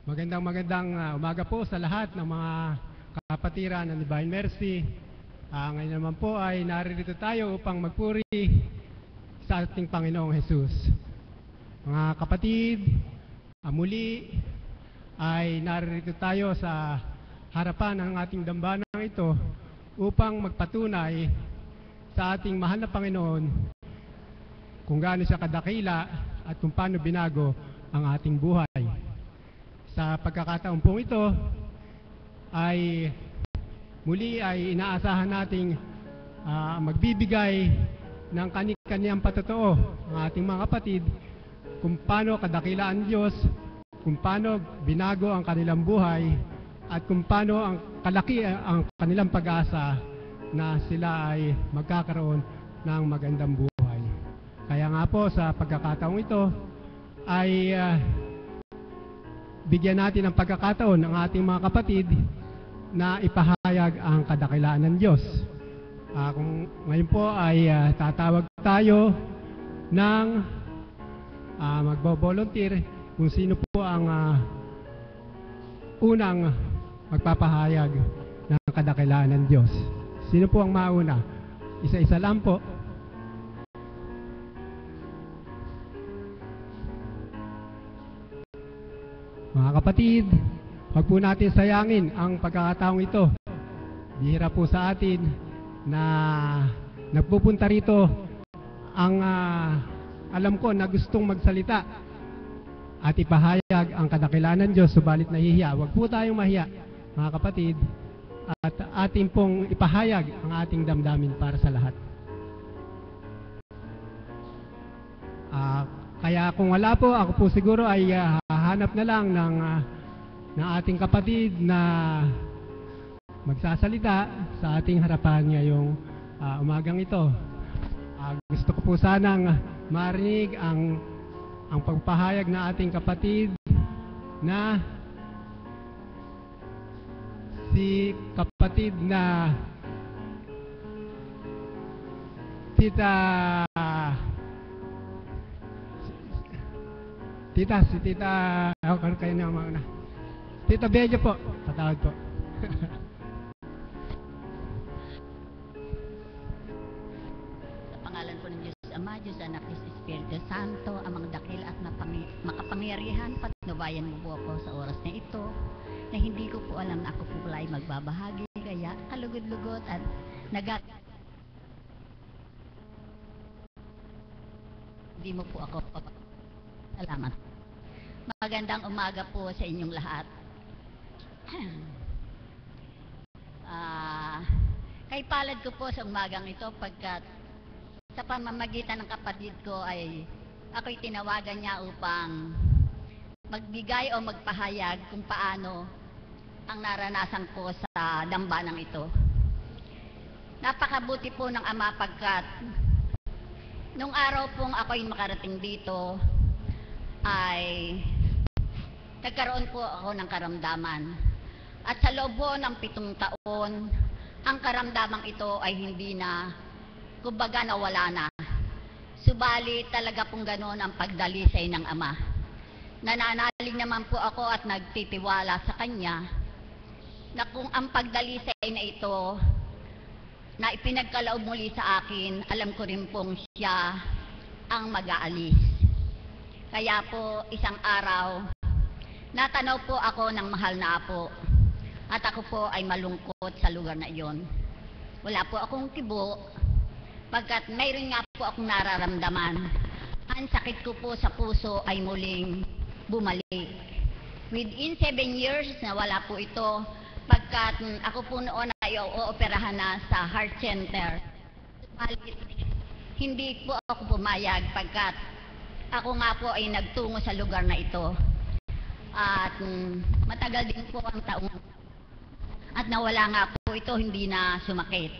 Magandang umaga po sa lahat ng mga kapatiran ng Divine Mercy. Ngayon naman po ay naririto tayo upang magpuri sa ating Panginoong Jesus. Mga kapatid, muli ay naririto tayo sa harapan ng ating dambanang ito upang magpatunay sa ating mahal na Panginoon kung gaano siya kadakila at kung paano binago ang ating buhay. Sa pagkakataon pong ito ay muli ay inaasahan nating magbibigay ng kani-kaniyang patotoo ang ating mga kapatid kung paano kadakila ang Diyos, kung paano binago ang kanilang buhay at kung paano ang kalaki ang kanilang pag-asa na sila ay magkakaroon ng magandang buhay. Kaya nga po sa pagkakataong ito ay bigyan natin ng pagkakataon ng ating mga kapatid na ipahayag ang kadakilaan ng Diyos. Kung ngayon po ay tatawag tayo ng magbo-volunteer kung sino po ang unang magpapahayag ng kadakilaan ng Diyos. Sino po ang mauna? Isa-isa lang po. Mga kapatid, huwag po natin sayangin ang pagkakataong ito. Bihira po sa atin na nagpupunta rito ang alam ko na gustong magsalita at ipahayag ang kadakilaan ng Diyos, subalit nahihiya. Huwag po tayong mahiya, mga kapatid, at ating pong ipahayag ang ating damdamin para sa lahat. Kaya kung wala po, ako po siguro ay hahanap na lang ng ating kapatid na magsasalita sa ating harapan ngayong umagang ito. Gusto ko po sanang marinig ang pagpahayag na ating kapatid na si kapatid na si Tita, kayo na mga Tita Bello po, patawad po. Sa pangalan po ng Diyos Ama, Diyos Anak, Diyos Espiritu Santo, amang dakil at makapangyarihan, patnubayan mo po ako sa oras na ito, na hindi ko po alam na ako po pala ay magbabahagi, kaya kalugod-lugod at hindi mo po ako salamat. Magandang umaga po sa inyong lahat. Kay palad ko po sa umagang ito pagkat sa pamamagitan ng kapatid ko ay ako'y tinawagan niya upang magbigay o magpahayag kung paano ang naranasan ko sa dambanang ito. Napakabuti po ng Ama pagkat nung araw pong ako'y makarating dito ay nagkaroon po ako ng karamdaman. At sa loob po ng 7 taon, ang karamdamang ito ay hindi na, kumbaga nawala na. Subalit talaga pong ganoon ang pagdalisay ng Ama. Nananalig naman po ako at nagtitiwala sa Kanya na kung ang pagdalisay na ito na ipinagkaloob muli sa akin, alam ko rin pong siya ang mag-aalis. Kaya po isang araw, natanaw po ako ng mahal na apo at ako po ay malungkot sa lugar na iyon. Wala po akong kibo pagkat mayroon nga po akong nararamdaman. Ang sakit ko po sa puso ay muling bumalik. Within 7 years na wala po ito pagkat ako po noon ay ooperahan na sa heart center. Hindi po ako pumayag pagkat ako nga po ay nagtungo sa lugar na ito. At matagal din po ang taong. At nawala nga po ito, hindi na sumakit.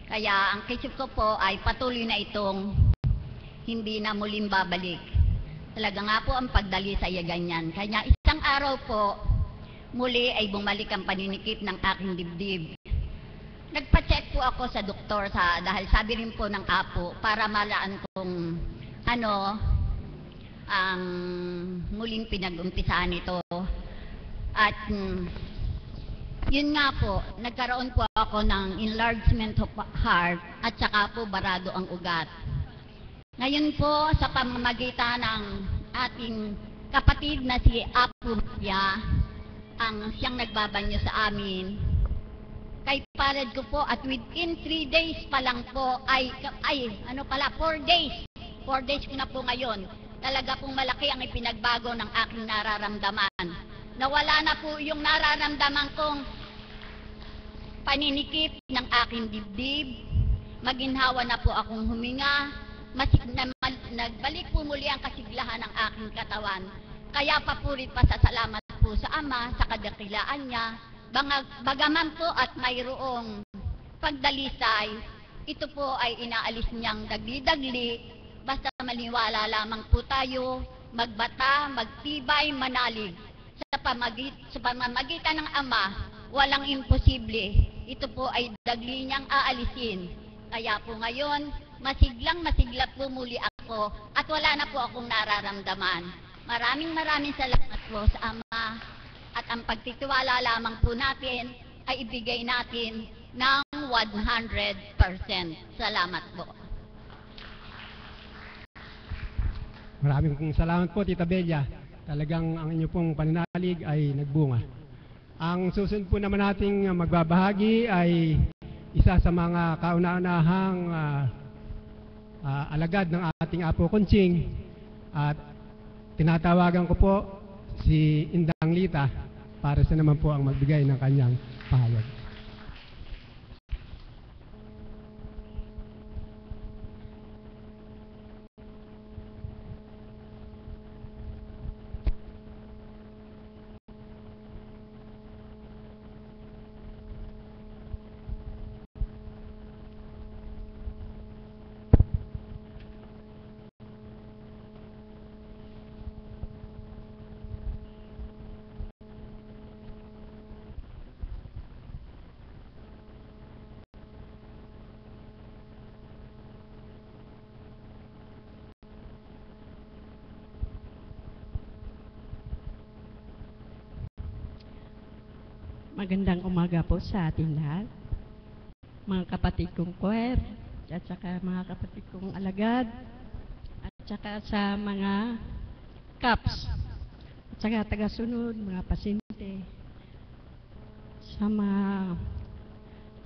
Kaya ang kisip ko po ay patuloy na itong hindi na muling babalik. Talaga nga po ang pagdalisay ay ganyan. Kaya isang araw po, muli ay bumalik ang paninikip ng aking dibdib. Nagpa-check po ako sa doktor dahil sabi rin po ng apo para malaan kung ano ang muling pinag-umpisahan nito. At yun nga po, nagkaroon po ako ng enlargement of heart at saka po barado ang ugat. Ngayon po, sa pamamagitan ng ating kapatid na si Apo Maria, ang siyang nagbabanyo sa amin, kay palad ko po at within 3 days pa lang po 4 days. 4 days ko na po ngayon. Talaga pong malaki ang ipinagbago ng aking nararamdaman. Nawala na po yung nararamdaman kong paninikip ng aking dibdib. Maginhawa na po akong huminga. Nagbalik po muli ang kasiglahan ng aking katawan. Kaya papurit pa sa salamat po sa Ama sa kadakilaan niya. Bagaman po at mayroong pagdalisay, ito po ay inaalis niyang dagli-dagli. Basta maniwala lamang po tayo, magbata, magtibay, manalig. Sa pamamagitan ng Ama, walang imposible. Ito po ay dagli niyang aalisin. Kaya po ngayon, masigla po muli ako at wala na po akong nararamdaman. Maraming salamat po sa Ama at ang pagtitiwala lamang po natin ay ibigay natin ng 100%. Salamat po. Maraming salamat po, Tita Belia. Talagang ang inyo pong pananalig ay nagbunga. Ang susunod po naman nating magbabahagi ay isa sa mga kauna-unahang alagad ng ating Apo Conching, at tinatawagan ko po si Indang Lita para siya naman po ang magbigay ng kanyang pahayag. Magandang umaga po sa ating lahat. Mga kapatid kong choir, at saka mga kapatid kong alagad, at saka sa mga CAPS, at saka taga-sunod, mga pasyente,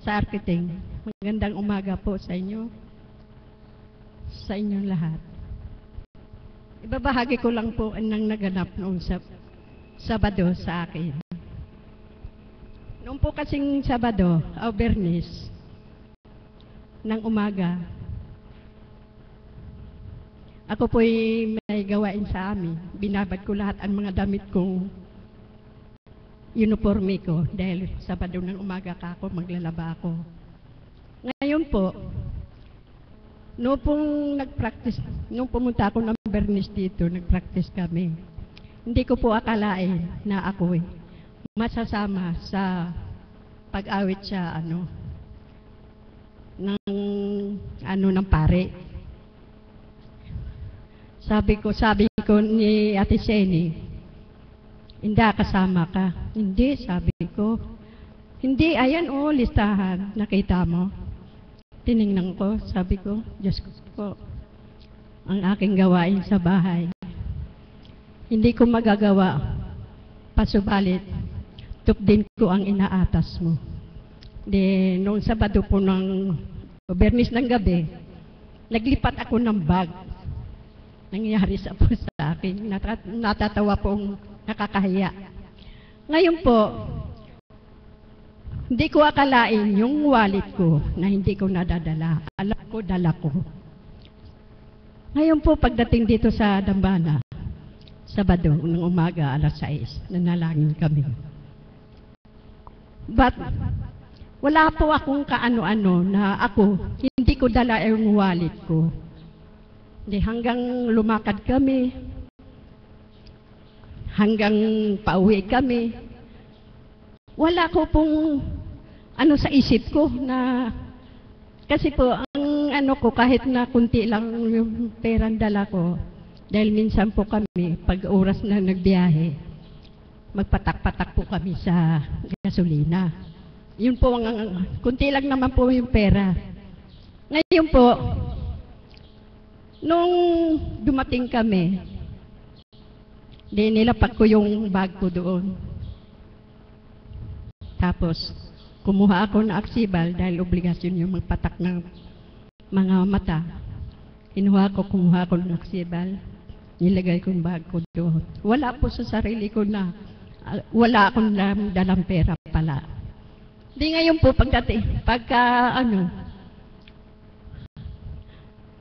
sa arkiting. Magandang umaga po sa inyo, sa inyong lahat. Ibabahagi ko lang po ang naganap noong Sabado sa akin. Noong po kasing Sabado, Bernis, ng umaga, ako po'y may gawain sa amin. Binabad ko lahat ang mga damit kong uniforme ko dahil Sabado ng umaga ako, maglalaba ako. Ngayon po, noong pumunta ako ng Bernis dito, nag-practice kami. Hindi ko po akalain na ako'y masasama sa pag-awit sa ng pare. Sabi ko ni Ate Seni, hindi kasama ka. Hindi, sabi ko. Hindi, ayan listahan, nakita mo. Tiningnan ko, sabi ko, Diyos ko, ang aking gawain sa bahay. Hindi ko magagawa, pasubalit, tupdin ko ang inaatas mo. Noong Sabado po ng Bernis ng gabi, naglipat ako ng bag. Nangyari sa akin. Natatawa pong nakakahiya. Ngayon po, hindi ko akalain yung wallet ko na hindi ko nadadala. Alam ko, dala ko. Ngayon po, pagdating dito sa Dambana, Sabado ng umaga, alas 6, nanalangin kami. But, wala po akong kaano-ano na ako, hindi ko dala yung wallet ko. Hanggang lumakad kami, hanggang pauwi kami, wala ko pong sa isip ko na, kasi po, ang ko, kahit na kunti lang yung perang dala ko, dahil minsan po kami, pag oras na nagbiyahe, magpatak-patak po kami sa gasolina. Yun po, kunti lang naman po yung pera. Ngayon po, nung dumating kami, nilapag ko yung bag ko doon. Tapos, kumuha ako ng aksibal dahil obligasyon yung magpatak ng mga mata. Kumuha ko ng aksibal. Nilagay ko yung bag ko doon. Wala po sa sarili ko na, wala akong dalang pera pala. Di ngayon po,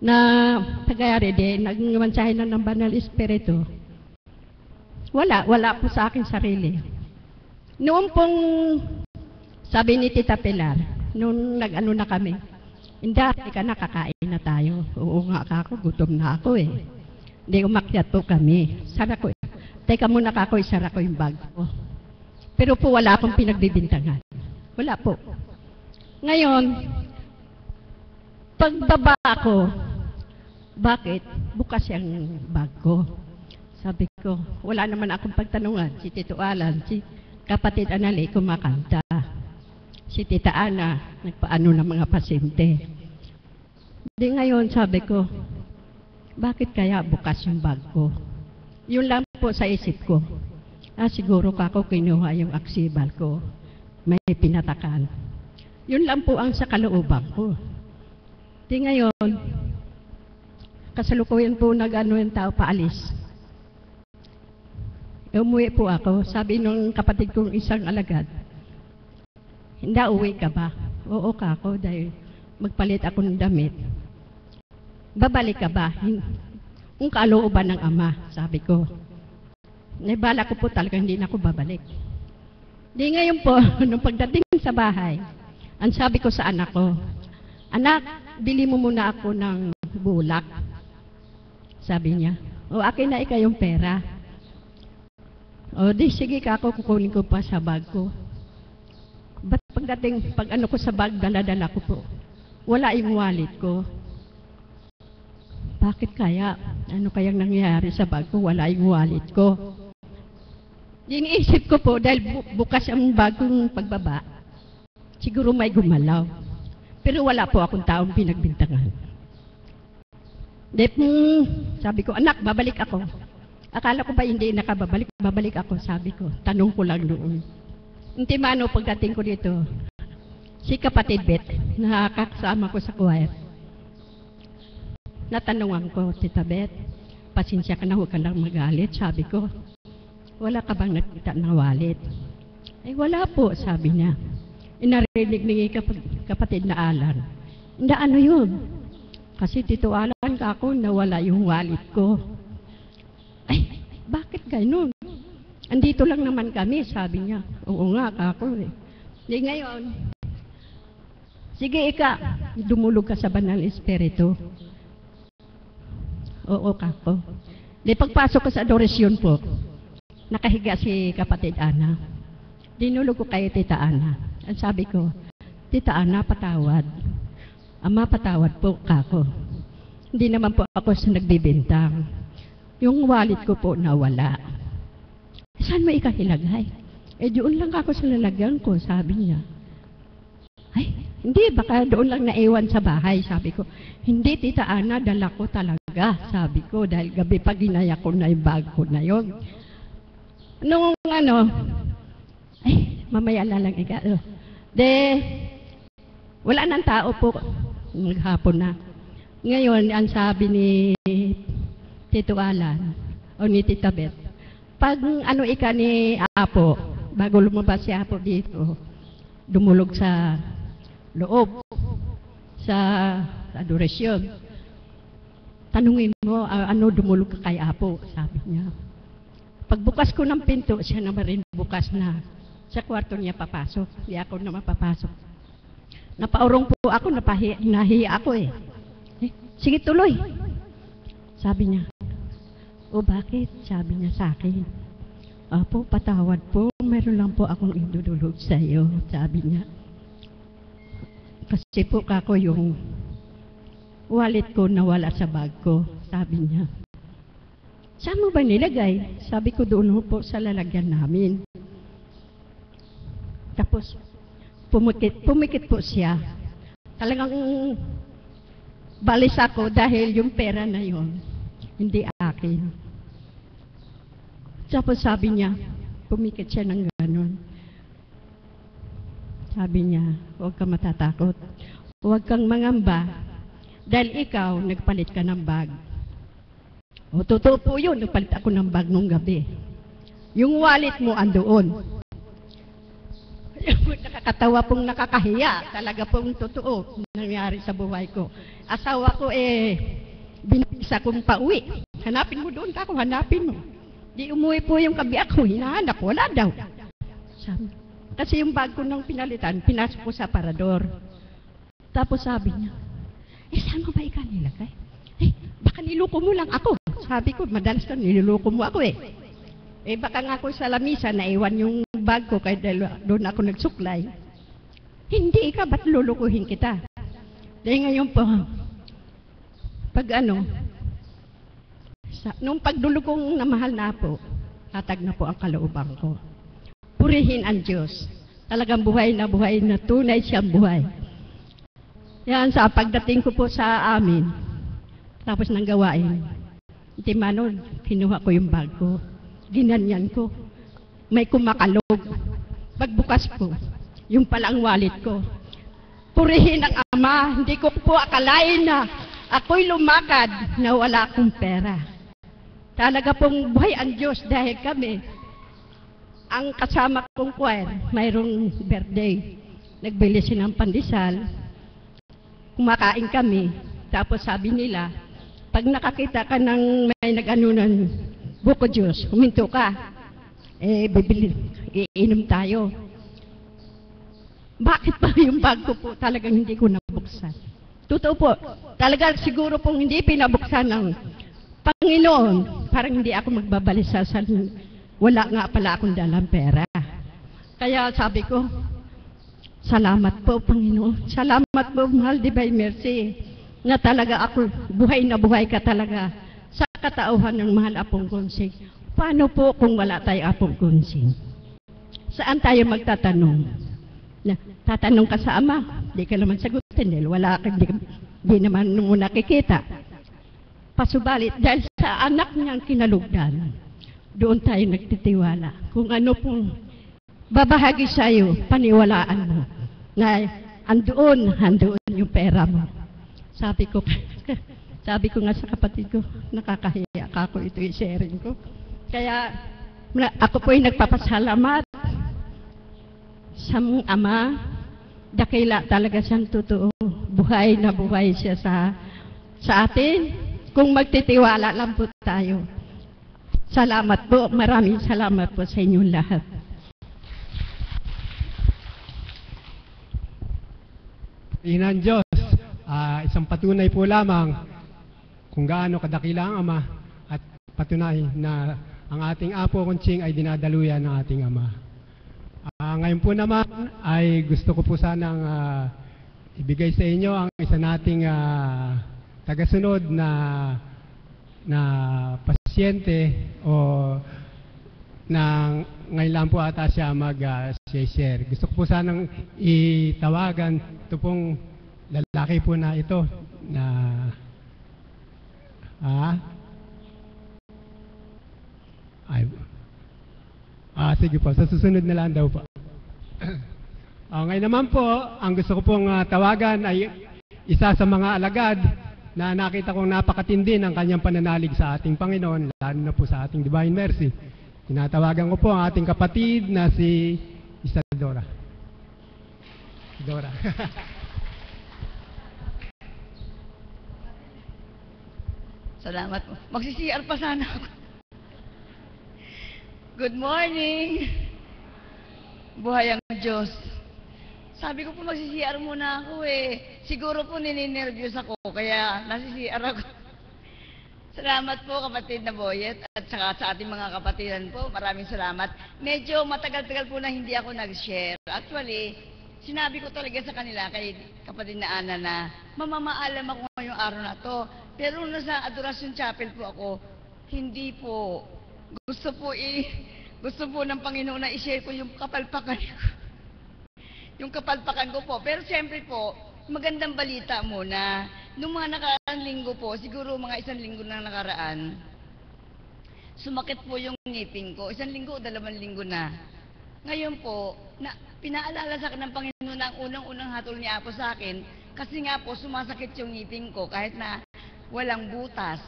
na tagayari din, nagmansahe na ng Banal Espiritu. Wala po sa akin sarili. Noon pong, sabi ni Tita Pilar, nung nag-ano na kami, hindi ka na, kakain na tayo. Oo nga ako, gutom na ako eh. Hindi, umakyat po kami. Teka muna ako, isara ko yung bag ko. Pero po wala akong pinagbibintangan. Wala po. Ngayon, pagbaba ako, bakit? Bukas yung bag ko. Sabi ko, wala naman akong pagtanungan. Si Tito Alan, si kapatid Anali, kumakanta. Si Tita Ana, nagpaano ng mga pasyente. Di ngayon, sabi ko, bakit kaya bukas yung bag ko? Yun lang po sa isip ko. Siguro ako kinuha yung aksibal ko. May pinatakan. Yun lang po ang sa kalooban ko. Di ngayon, kasalukuyan po nag-ano yung tao paalis. Umuwi po ako. Sabi nung kapatid kong isang alagad, hindi, uwi ka ba? Oo ka ako dahil magpalit ako ng damit. Babalik ka ba? Kung kalooban ng ama, sabi ko. Naibala ko po talaga, hindi na ako babalik. Di ngayon po, nung pagdating sa bahay, ang sabi ko sa anak ko, anak, bili mo muna ako ng bulak. Sabi niya, o akin na yung pera. O di sige ka ako, kukunin ko pa sa bag ko. Ba't pagdating, pag ano ko sa bag, dala-dala ko po, wala yung wallet ko. Bakit kaya? Ano kayang nangyayari sa bag ko? Wala yung wallet ko. Iniisip ko po, dahil bukas ang bagong pagbaba, siguro may gumalaw. Pero wala po akong taong pinagbintangan. Sabi ko, anak, babalik ako. Akala ko ba hindi nakababalik? Babalik ako, sabi ko. Tanong ko lang doon. Hindi mano pagdating ko dito, si kapatid Bet, nakakasama ko sa choir. Natanungan ko, Tita Bet, pasensya ka na, huwag ka lang magalit. Sabi ko, wala ka bang nakita ng wallet? Ay wala po, sabi niya. Inarinig ni kapatid na Alan. Hindi, ano yun? Kasi Tito Alan ka ako, nawala yung wallet ko. Ay, bakit ganun? Andito lang naman kami, sabi niya. Oo nga, kako eh. Di ngayon, sige ika, dumulog ka sa Banal Espiritu. Oo, kako. Di pagpasok ko sa adorasyon po, nakahiga si kapatid Ana. Dinulog ko kay Tita Ana. Ang sabi ko, Tita Ana, patawad. Ama, patawad po, kako. Hindi naman po ako sa nagbibintang. Yung wallet ko po nawala. Saan mo ikahilagay? Doon lang ako sa lalagyan ko, sabi niya. Ay, hindi, baka doon lang naiwan sa bahay, sabi ko. Hindi, Tita Ana, dala ko talaga, sabi ko, dahil gabi pa ginaya ko na yung bag ko na yun. Nung ay, mamaya lang ika. Wala nang tao po, maghapon na. Ngayon, ang sabi ni Tito Alan, o ni Tita Bet, pag ika ni Apo, bago lumabas si Apo dito, dumulog sa loob, sa adorasyon. Tanungin mo, dumulog ka kay Apo, sabi niya. Pagbukas ko ng pinto, siya naman rin bukas na. Sa kwarto niya papasok, hindi ako na mapapasok. Napaurong po ako, nahiya ako eh. Sige tuloy. Sabi niya, o bakit? Sabi niya sa akin, Apo, patawad po, meron lang po akong idudulog sa iyo, sabi niya. Kasi po kako yung wallet ko nawala sa bag ko, sabi niya. saan mo ba nilagay? Sabi ko, doon ho po sa lalagyan namin. Tapos, pumikit po siya. Talagang balis ako dahil yung pera na yon hindi akin. Tapos sabi niya, pumikit siya ng gano'n. Sabi niya, huwag kang matatakot. Huwag kang mangamba. Dahil ikaw, nagpalit ka ng bag. O, totoo po yun, nagpalit ako ng bag nung gabi. Yung wallet mo andoon. Nakakatawa pong nakakahiya. Talaga pong totoo nangyari sa buhay ko. Asawa ko binisa kong pauwi. Hanapin mo doon ako, hanapin mo. Di umuwi po yung kabiyak ko, hinahanap, wala daw. Sabi, kasi yung bag ko nang pinalitan, pinasok ko sa aparador. Tapos sabi niya, saan mo ba ikaw nilagay? Baka niloko mo lang ako. Sabi ko, madalas ka niloko mo ako baka nga ako sa lamisa, naiwan yung bag ko, kaya doon ako nagsuklay. Hindi ka, ba't lulukuhin kita? Dahil ngayon po, nung pagdulog kong namahal na po, tatag na po ang kalooban ko. Purihin ang Diyos. Talagang buhay na tunay siyang buhay. Yan, sa pagdating ko po sa amin, tapos ng gawain, timano, kinuha ko yung bag ko, ginanyan ko, may kumakalog. Pagbukas ko, yung palang wallet ko. Purihin ang Ama, hindi ko po akalain na ako'y lumakad na wala akong pera. Talaga pong buhay ang Diyos dahil kami, ang kasama kong choir, mayroong birthday. Nagbili sila ng pandesal, kumakain kami, tapos sabi nila, pag nakakita ka ng may nag-anunan, buko Diyos, huminto ka, iinom tayo. Bakit pa yung bag ko po talagang hindi ko nabuksan? Totoo po, talaga siguro pong hindi pinabuksan ng Panginoon, parang hindi ako magbabalisa sa wala nga pala akong dalang pera. Kaya sabi ko, salamat po, Panginoon. Salamat po, mahal Divine Mercy, na talaga ako, buhay na buhay ka talaga sa katauhan ng mahal Apong Konsing. Paano po kung wala tayo Apong Konsing? Saan tayo magtatanong? Tatanong ka sa Ama, di ka naman sagutin dahil wala ka, di naman mo nakikita. Pasubalit, dahil sa anak niyang kinalugdan, doon tayo nagtitiwala. Kung ano pong babahagi sa'yo, paniwalaan mo na andoon yung pera mo. Sabi ko nga sa kapatid ko, nakakahiya ka ako, ito yung sharing ko. Kaya ako po'y nagpapasalamat sa Ama, dakila talaga siyang totoo. Buhay na buhay siya sa atin. Kung magtitiwala lang po tayo. Salamat po, maraming salamat po sa inyong lahat. Inan Diyos, isang patunay po lamang kung gaano kadakila ang Ama at patunay na ang ating Apo Konsing ay dinadaluyan ng ating Ama. Ngayon po naman ay gusto ko po sanang ibigay sa inyo ang isa nating tagasunod na pasyente o na ngayon lang po ata siya mag-share. Gusto ko po sanang itawagan ito pong lalaki po na ito na sige po, sa susunod na lang daw po. Ngayon naman po, ang gusto ko pong tawagan ay isa sa mga alagad na nakita kong napakatindi ng kanyang pananalig sa ating Panginoon, lalo na po sa ating Divine Mercy. Tinatawagan ko po ang ating kapatid na si Isadora. Dora. Salamat po. Magsi-CR pa sana ako. Good morning! Buhay ang Diyos. Sabi ko po magsi-CR muna ako Siguro po nininervyos ako, kaya nasi-CR ako. Salamat po kapatid na Boyet at saka sa ating mga kapatiran po. Maraming salamat. Medyo matagal-tagal po na hindi ako nag-share. Actually, sinabi ko talaga sa kanila kay kapatid na Ana na mamamaalam ako ngayong araw na to. Pero nasa Adoration Chapel po ako, Hindi po. Gusto po gusto po ng Panginoon na i-share ko yung kapalpakan ko. Yung kapalpakan ko po. Pero siyempre po, magandang balita muna. Nung mga nakaraang linggo po, siguro mga 1 linggo na nakaraan, sumakit po yung ngipin ko. 1 linggo o 2 linggo na. Ngayon po, pinaalala sa akin ng Panginoon na ang unang-unang hatol niya po sa akin, kasi nga po sumasakit yung ngipin ko kahit na walang butas.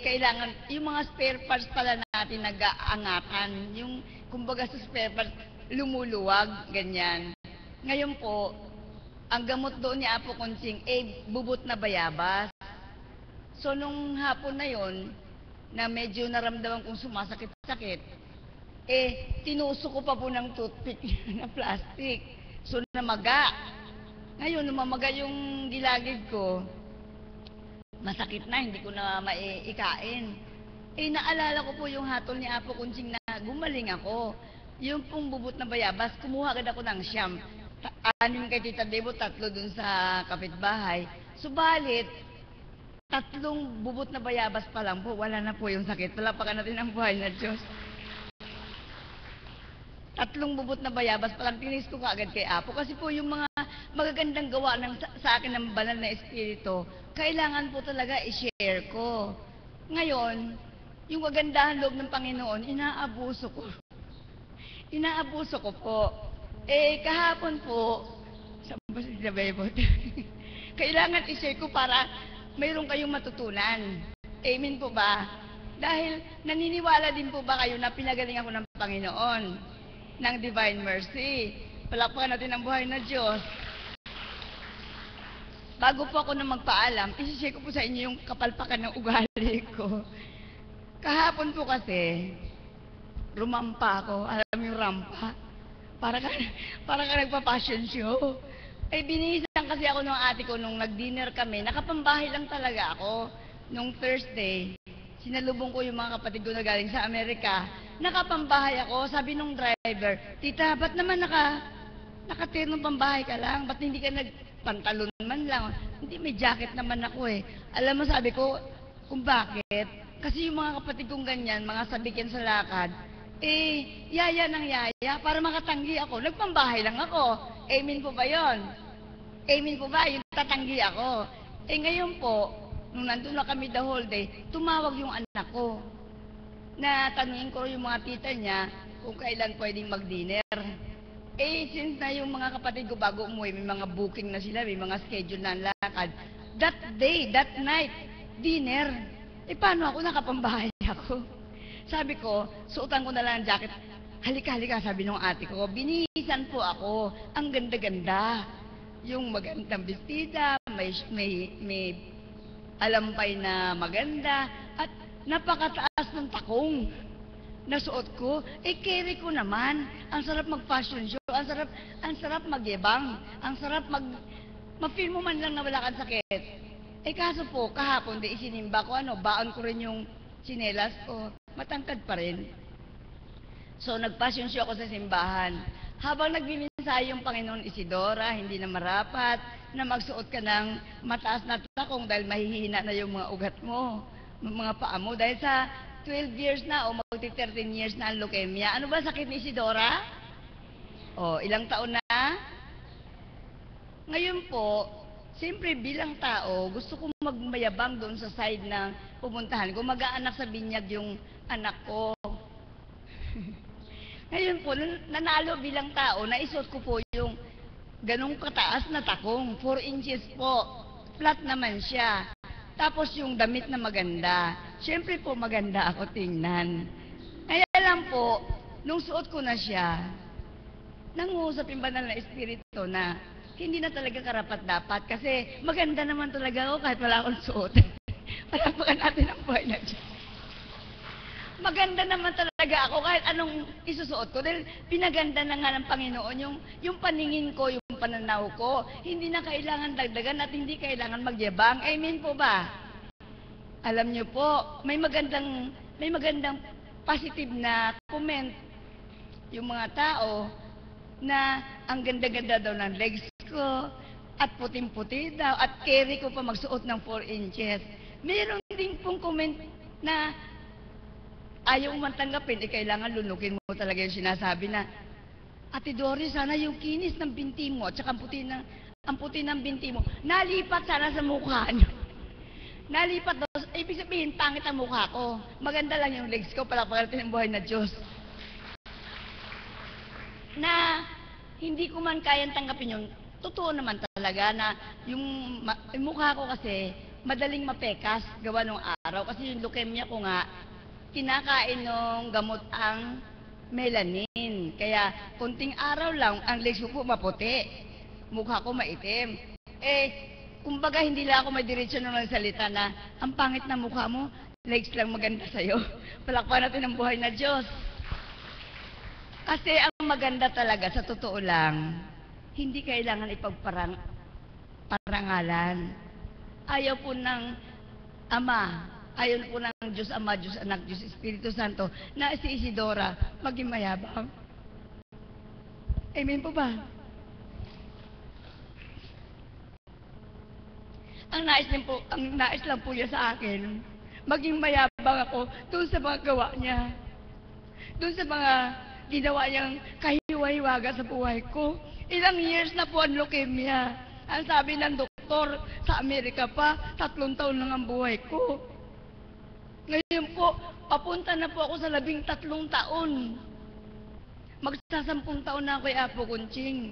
Kailangan, yung mga spare parts pala natin nag-aangatan. Yung, kumbaga sa spare parts, lumuluwag, ganyan. Ngayon po, ang gamot doon ni Apo Konsing, bubot na bayabas. So, nung hapon na yon na medyo naramdaman kong sumasakit-sakit, tinusok ko pa po ng toothpick na plastic. So, namaga. Ngayon, namamaga yung gilagid ko, masakit na, hindi ko na maikain. Naalala ko po yung hatol ni Apo Konsing na gumaling ako. Yung pong bubot na bayabas, kumuha agad ako ng siyam. 6 kay Tita Debo, 3 dun sa kapitbahay. Subalit, 3 bubot na bayabas pa lang po, wala na po yung sakit. Palapakan natin ang buhay na Diyos. 3 bubot na bayabas pa lang, tinis ko kaagad kay Apo. Kasi po yung mga magagandang gawa sa akin ng banal na espiritu, kailangan po talaga i-share ko. Ngayon, yung kagandahan loob ng Panginoon, inaabuso ko. Inaabuso ko po. Kahapon po, saan ba sila Bebot? Kailangan i-share ko para mayroon kayong matutunan. Amen po ba? Dahil naniniwala din po ba kayo na pinagaling ako ng Panginoon, ng Divine Mercy? Palakpakan natin ang buhay na Diyos. Bago po ako na magpaalam, i-share ko po sa inyo yung kapalpakan ng ugali ko. Kahapon po kasi, rumampa ako. Alam yung rampa? Para ka nagpa-fashion show. Binihisan kasi ako ng ate ko nung nag-dinner kami. Nakapambahay lang talaga ako. Nung Thursday, sinalubong ko yung mga kapatid ko na galing sa Amerika. Nakapambahay ako. Sabi nung driver, Tita, ba't naman nakatirnong pambahay ka lang? Ba't hindi ka nagpantalon man lang? Hindi, may jacket naman ako Alam mo, sabi ko, kung bakit? Kasi yung mga kapatid kong ganyan, mga sabikin sa lakad, yaya ng yaya, para makatanggi ako. Nagpambahay lang ako. Amen po ba yun? Amen po ba? Yung tatanggi ako. Ngayon po, nung nandun na kami the whole day, tumawag yung anak ko. Na tanungin ko yung mga tita niya kung kailan pwedeng mag-dinner. Since na yung mga kapatid ko bago umuwi, may mga booking na sila, may mga schedule na lakad. That day, that night, dinner. Paano ako? Nakapambahay ako. Sabi ko, suotan ko na lang ang jacket. Halika, sabi nung ate ko. Binihisan po ako. Ang ganda-ganda. Yung magandang bestida, may alampay na maganda, at napakataas ng takong nasuot ko. Carry ko naman. Ang sarap mag-fashion show. Ang sarap magyabang. Ang sarap ma-feel mo man lang na wala kang sakit. Kaso po, kahapon, isinimba ko, baon ko rin yung tsinelas ko. Matangkad pa rin. So, nag-fashion show ako sa simbahan. Habang nagbiminsahe yung Panginoon Isidora, hindi na marapat na magsuot ka ng mataas na takong dahil mahihina na yung mga ugat mo, mga paa mo. Dahil sa 12 years na o magti 13 years na ang leukemia. Ano ba sakit ni Isidora? Ilang taon na? Ngayon po, siyempre bilang tao, gusto kong magmayabang doon sa side na pupuntahan ko. Mag-aanak sa binyag yung anak ko. Ngayon po, nanalo bilang tao, naisuot ko po yung ganong kataas na takong, 4 inches po. Flat naman siya. Tapos yung damit na maganda. Siyempre po maganda ako tingnan. Kaya lang po, nung suot ko na siya, nangusap yung banal na espiritu na hindi na talaga karapat-dapat kasi maganda naman talaga ako kahit wala akong suot. Palakpakan natin ang buhay na Diyos. Maganda naman talaga ako kahit anong isusuot ko dahil pinaganda na nga ng Panginoon yung paningin ko, yung pananaw ko. Hindi na kailangan dagdagan at hindi kailangan magyabang. Amen po ba? Alam niyo po, may magandang positive na comment yung mga tao na ang ganda-ganda daw ng legs ko at puting-puti daw at carry ko pa magsuot ng 4 inches. Meron din pong comment na ayaw man tanggapin, kailangan lunukin mo talaga yung sinasabi na, Ate Doris, sana yung kinis ng binti mo at saka ang puti ng binti mo, nalipat sana sa mukha niyo. Nalipat daw, ibig sabihin, pangit ang mukha ko. Maganda lang yung legs ko, palakpakan natin ang buhay na Diyos. Na hindi ko man kayang tanggapin yun, totoo naman talaga na yung mukha ko kasi madaling mapekas gawa nung araw. Kasi yung leukemia ko nga, kinakain ng gamot ang melanin. Kaya kunting araw lang, ang legs ko po maputi. Mukha ko maitim. Kumbaga hindi lang ako may diretsyon ng salita na ang pangit na mukha mo, legs lang maganda sa'yo. Palakpakan natin ang buhay na Diyos. Kasi ang maganda talaga, sa totoo lang, hindi kailangan parangalan. Ayaw po ng Ama, ayaw po ng Diyos Ama, Diyos Anak, Diyos Espiritu Santo, na si Isidora maging mayabang. Amen po ba? Ang nais lang po niya sa akin, maging mayabang ako doon sa mga gawa niya. Doon sa mga ginawa niyang kahiwa-hiwaga sa buhay ko. Ilang years na po ang leukemia. Ang sabi ng doktor, sa Amerika pa, 3 taon lang ang buhay ko. Ngayon po, papunta na po ako sa 13 taon. Magsa-10 taon na ako kay Apo Kunching.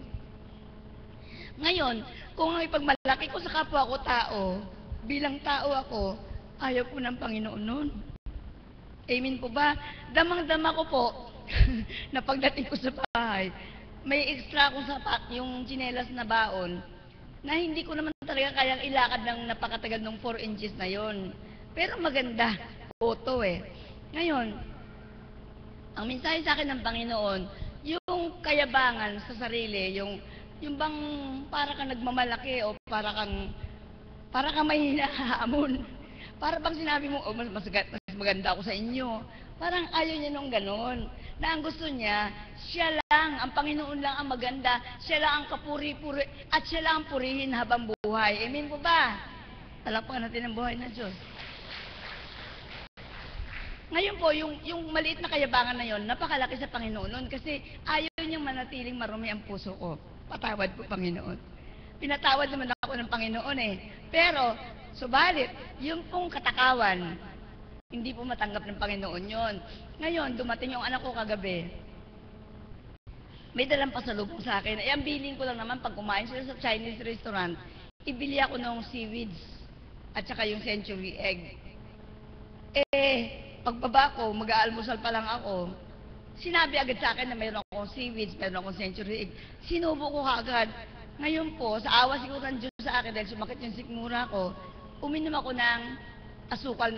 Ngayon, kung ang ipagmalaki ko sa kapwa ko tao, bilang tao ako, ayaw po ng Panginoon nun. Amen po ba? Damang-dama ko po, na pagdating ko sa bahay, may extra akong sapat, yung tsinelas na baon, na hindi ko naman talaga kayang ilakad ng napakatagal ng 4 inches na yon. Pero maganda, photo Ngayon, ang mensahe sa akin ng Panginoon, yung kayabangan sa sarili, yung bang para kang nagmamalaki o para kang may hinahamon. Para bang sinabi mo, mas maganda ako sa inyo. Parang ayaw niya nung ganon. Na ang gusto niya, siya lang, ang Panginoon lang ang maganda, siya lang ang kapuri-puri, at siya lang ang purihin habang buhay. Amen po ba? Palakpakan natin ang buhay na Diyos. Ngayon po, yung maliit na kayabangan na yon, napakalaki sa Panginoon nun kasi ayaw niyang manatiling marumi ang puso ko. Patawad po, Panginoon. Pinatawad naman ako ng Panginoon Pero, subalit, yung pong katakawan, hindi po matanggap ng Panginoon yon. Ngayon, dumating yung anak ko kagabi. May dalang pasalubong sa akin. Ang bilin ko lang naman, pag kumain sila sa Chinese restaurant, ibili ako ng seaweeds at saka yung century egg. Pagbaba ko, mag-aalmusal pa lang ako, sinabi agad sa akin na mayroon akong seaweeds, mayroon akong century egg. Sinubo ko kaagad. Ngayon po, sa awa siguro ng Diyos sa akin, dahil sumakit yung sikmura ko, uminom ako ng asukal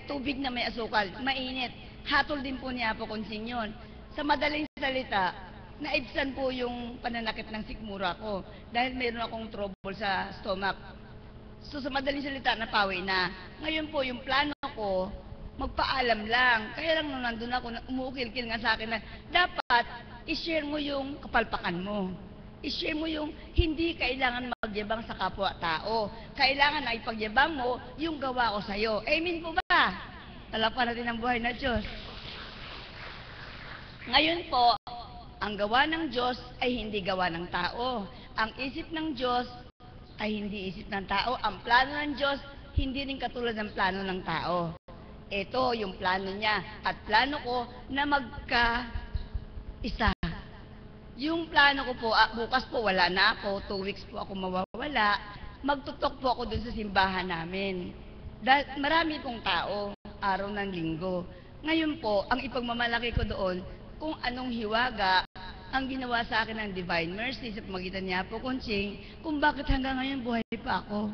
tubig na may asukal, mainit. Hatol din po niya po konsing yun. Sa madaling salita, naibsan po yung pananakit ng sikmura ko dahil mayroon akong trouble sa stomach. So sa madaling salita, napawi na. Ngayon po, yung plano ko, magpaalam lang. Kaya lang nung nandun ako, umuukil-kil nga sa akin na dapat i-share mo yung kapalpakan mo. I-share mo yung hindi kailangan magyabang sa kapwa-tao. Kailangan na ipagyabang mo yung gawa ko sa'yo. Amen po ba? Palakpakan natin ang buhay na Diyos. Ngayon po, ang gawa ng Diyos ay hindi gawa ng tao. Ang isip ng Diyos ay hindi isip ng tao. Ang plano ng Diyos, hindi rin katulad ng plano ng tao. Ito yung plano niya. At plano ko na magka-isa. Yung plano ko po, bukas po wala na ako, 2 weeks po ako mawawala. Magtutok po ako dun sa simbahan namin. Dahil marami pong tao, araw ng linggo. Ngayon po, ang ipagmamalaki ko doon, kung anong hiwaga ang ginawa sa akin ng Divine Mercy sa pamagitan niya po, Kunching, kung bakit hanggang ngayon buhay pa ako.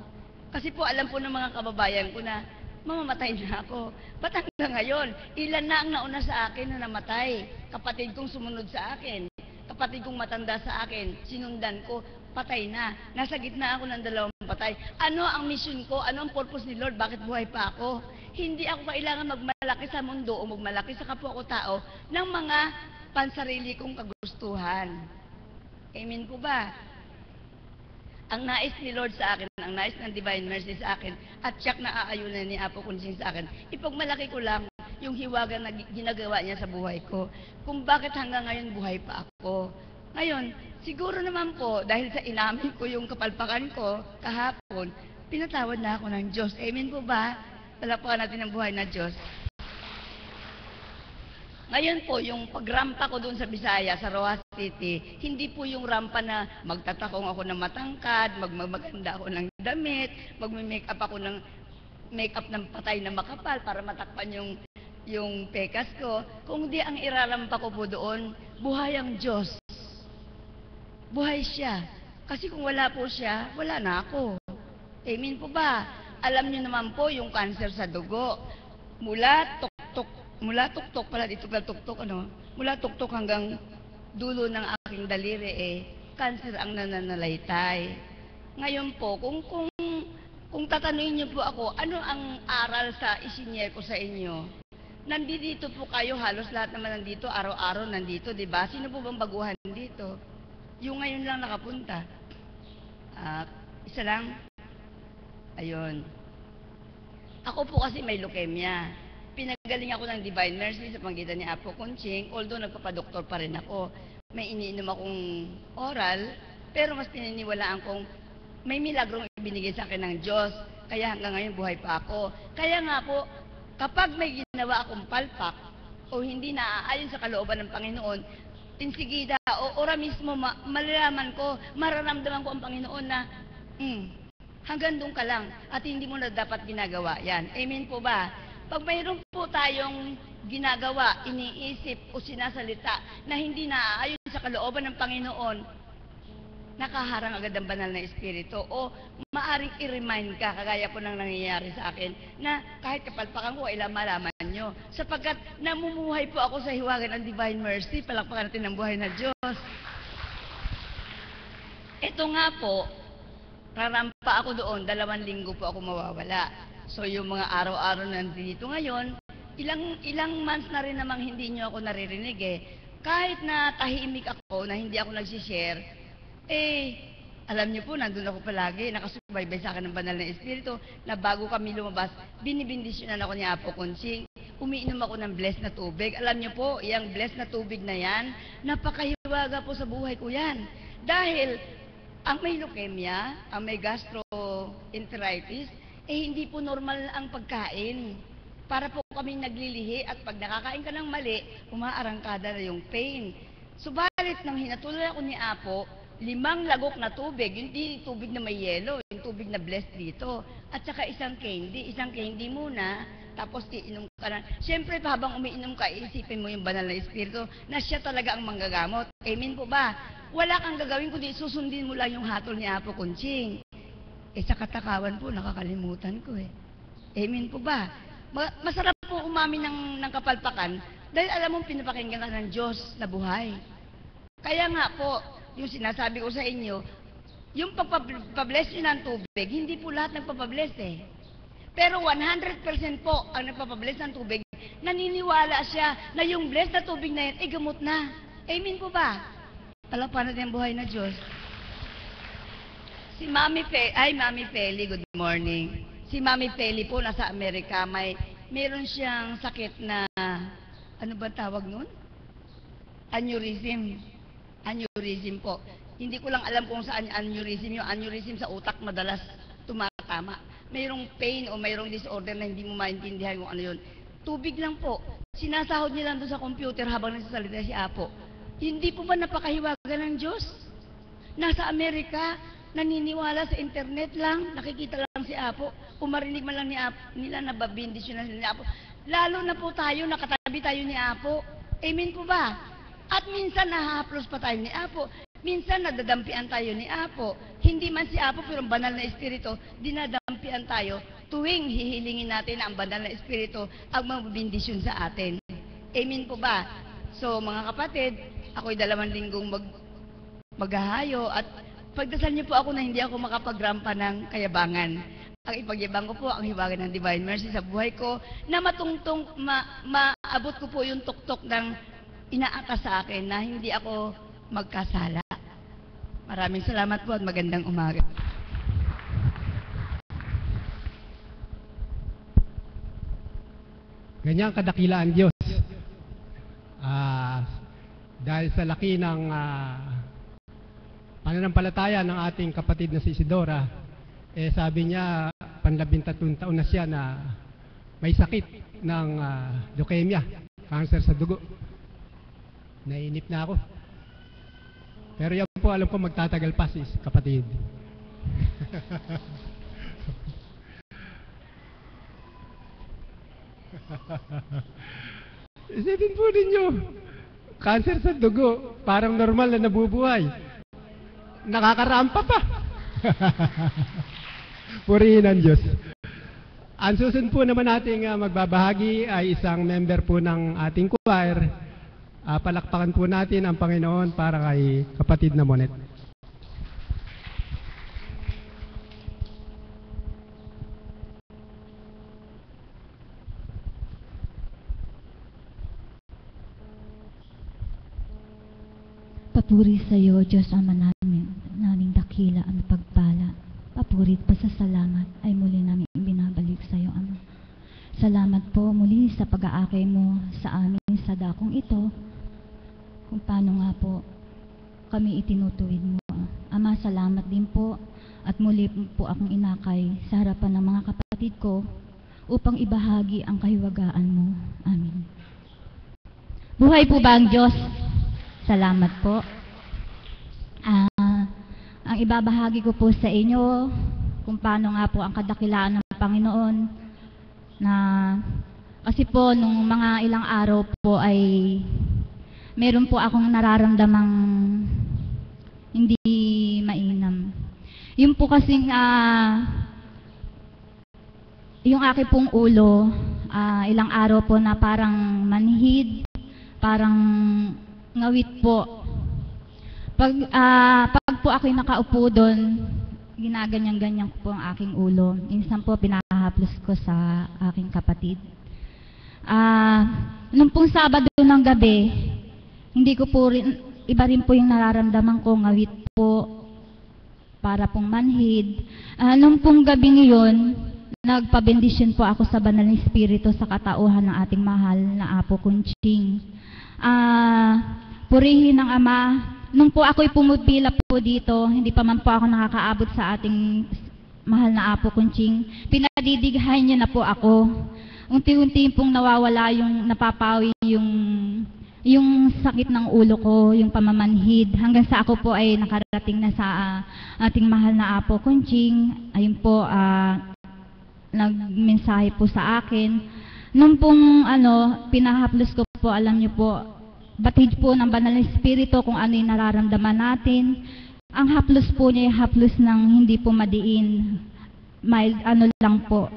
Kasi po alam po ng mga kababayan ko na mamamatay na ako. Ba't hanggang ngayon? Ilan na ang nauna sa akin na namatay? Kapatid kong sumunod sa akin. Kapatid kong matanda sa akin. Sinundan ko. Patay na. Nasa gitna ako ng 2 patay. Ano ang mission ko? Ano ang purpose ni Lord? Bakit buhay pa ako? Hindi ako kailangan magmalaki sa mundo o magmalaki sa kapwa ko tao ng mga pansarili kong kagustuhan. Amen po ba? Ang nais ni Lord sa akin ang nais ng Divine Mercy sa akin at siyak na aayunan ni Apo Kunsing sa akin. Ipagmalaki ko lang yung hiwaga na ginagawa niya sa buhay ko. Kung bakit hanggang ngayon buhay pa ako. Ngayon, siguro naman po, dahil sa inamin ko yung kapalpakan ko kahapon, pinatawad na ako ng Diyos. Amen po ba? Palakpakan natin ang buhay na Diyos. Ngayon po, yung pagrampa ko doon sa Bisaya, sa Rojas City, hindi po yung rampa na magtatakong ako ng matangkad, magmaganda ako ng damit, magme-makeup ako ng makeup ng patay na makapal para matakpan yung pekas ko. Kung di ang irarampa ko po doon, buhay ang Diyos. Buhay siya. Kasi kung wala po siya, wala na ako. Amen po ba? Alam niyo naman po yung cancer sa dugo. Mula tuktok pala dito pala tuktok mula tuktok hanggang dulo ng aking daliri cancer ang nananalaytay. Ngayon po, kung tatanungin niyo po ako, ano ang aral sa isinyer ko sa inyo? Nandito po kayo, halos lahat naman nandito, araw-araw nandito, di ba? Sino po bang baguhan dito? Yung ngayon lang nakapunta. Isa lang. Ayun. Ako po kasi may leukemia. Pinagaling ako ng Divine Mercy sa panggitan ni Apo Kunsing, although nagpapadoktor pa rin ako. May iniinom akong oral, pero mas pininiwalaan kong may milagrong ibinigay sa akin ng Diyos. Kaya hanggang ngayon buhay pa ako. Kaya nga po, kapag may ginawa akong palpak o hindi naaayon sa kalooban ng Panginoon, insigida o ora mismo malalaman ko, mararamdaman ko ang Panginoon na hanggang doon ka lang at hindi mo na dapat ginagawa yan. Amen po ba? Pag mayroon po tayong ginagawa, iniisip o sinasalita na hindi naaayon sa kalooban ng Panginoon, nakaharang agad ang banal na espiritu o maaring i-remind ka, kagaya po nang nangyayari sa akin, na kahit kapalpakan ko, malaman nyo. Sapagkat namumuhay po ako sa hiwagan ng Divine Mercy, palakpakan natin ang buhay na Diyos. Ito nga po, rarampa ako doon, 2 linggo po ako mawawala. So yung mga araw-araw na nandito ngayon, ilang months na rin namang hindi nyo ako naririnig Kahit na tahimik ako, na hindi ako nagsishare, alam nyo po, nandun ako palagi, nakasubaybay sa akin ng banal na espiritu, na bago kami lumabas, binibindisyonan ako ni Apo Kunsing, umiinom ako ng blessed na tubig. Alam nyo po, yung blessed na tubig na yan, napakahiwaga po sa buhay ko yan. Dahil, ang may leukemia, ang may gastroenteritis, hindi po normal ang pagkain. Para po kaming naglilihi at pag nakakain ka ng mali, umaarangkada na yung pain. Subalit nang hinatulan ako ni Apo, 5 lagok na tubig, hindi tubig na may yelo, yung tubig na blessed dito. At saka isang candy muna, tapos iinom ka na. Siyempre, habang umiinom ka, iisipin mo yung banal na espiritu na siya talaga ang manggagamot. Amen po ba? Wala kang gagawin kundi susundin mo lang yung hatol ni Apo Kunsing. Sa katakawan po, nakakalimutan ko Amen po ba? Masarap po umamin ng kapalpakan dahil alam mong pinapakinggan ka ng Diyos na buhay. Kaya nga po, yung sinasabi ko sa inyo, yung pagpabless nyo ng tubig, hindi po lahat nagpapabless Pero 100% po ang nagpapabless ng tubig, naniniwala siya na yung bless na tubig na yan, gamot na. Amen po ba? Palakpakan natin ang buhay na Diyos. Si Mami Feli, good morning. Si Mami Feli po, nasa Amerika, meron siyang sakit na, ano ba tawag nun? Aneurysm. Aneurysm po. Hindi ko lang alam kung saan aneurysm. Yung aneurysm sa utak madalas tumatama. Mayroong pain o mayroong disorder na hindi mo maintindihan kung ano yun. Tubig lang po. Sinasahod niya lang doon sa computer habang nagsasalita si Apo. Hindi po ba napakahiwaga ng Diyos? Nasa Amerika, naniniwala sa internet lang, nakikita lang si Apo, umarinig man lang nila na babindisyon na ni Apo. Lalo na po tayo, nakatabi tayo ni Apo. Amen po ba? At minsan nahahaplos pa tayo ni Apo. Minsan nadadampian tayo ni Apo. Hindi man si Apo, pero ang banal na espiritu, dinadampian tayo tuwing hihilingin natin na ang banal na espiritu ang mabindisyon sa atin. Amen po ba? So mga kapatid, ako'y 2 linggong maghahayo at pagdasal niyo po ako na hindi ako makapagrampa ng kayabangan. Ang ipagyabang ko po ang hiwaga ng Divine Mercy sa buhay ko na maabot ko po yung tuktok ng inaatas sa akin na hindi ako magkasala. Maraming salamat po at magandang umaga. Ganyan kadakila ang Diyos. Dahil sa laki ng pananampalataya ng ating kapatid na si Isidora, sabi niya, 13 taon na siya na may sakit ng leukemia, cancer sa dugo. Nainip na ako. Pero yan po, alam ko magtatagal pa si kapatid. Isipin po ninyo, cancer sa dugo, parang normal na nabubuhay. Nakakarampa pa. Purihin ang Diyos. Ang susunod po naman nating magbabahagi ay isang member po ng ating choir. Palakpakan po natin ang Panginoon para kay kapatid na Monet. Papuri sa iyo, Diyos Ama namin, naming dakila ang pagpala. Papuri at pasasalamat ay muli namin ibinabalik sa iyo, Ama. Salamat po muli sa pag-aakay mo sa amin sa dakong ito, kung paano nga po kami itinutuwid mo. Ama, salamat din po at muli po akong inakay sa harapan ng mga kapatid ko upang ibahagi ang kahiwagaan mo. Amin. Buhay po ba ang Diyos? Salamat po. Ang ibabahagi ko po sa inyo kung paano nga po ang kadakilaan ng Panginoon na kasi po nung mga ilang araw po ay meron po akong nararamdamang hindi mainam. Yung po kasing yung aking pong ulo ilang araw po na parang manhid, parang ngawit po. Pag po ako'y nakaupo doon, ginaganyan-ganyan ko po ang aking ulo. Minsan po pinahaplos ko sa aking kapatid. Nung pong Sabado ng gabi, hindi ko po rin, iba rin po yung nararamdaman ko, ngawit po, para pong manhid. Nung pong gabi ngayon, nagpabendisyon po ako sa Banal na Espiritu sa katauhan ng ating mahal na Apo Kunching. Purihin ng Ama. Nung po ako'y pumupila po dito, hindi pa man po ako nakakaabot sa ating mahal na Apo Kunching, pinadidighan niya na po ako. Unti-unti pong nawawala yung napapawi yung sakit ng ulo ko, yung pamamanhid, hanggang sa ako po ay nakarating na sa ating mahal na Apo Kunching. Ayun po, nagmensahe po sa akin. Nung pong pinahaplos ko po, alam niyo po, batid po ng Banal na Espiritu kung ano yung nararamdaman natin. Ang haplos po niya yung haplos ng hindi po madiin. Mild, lang po.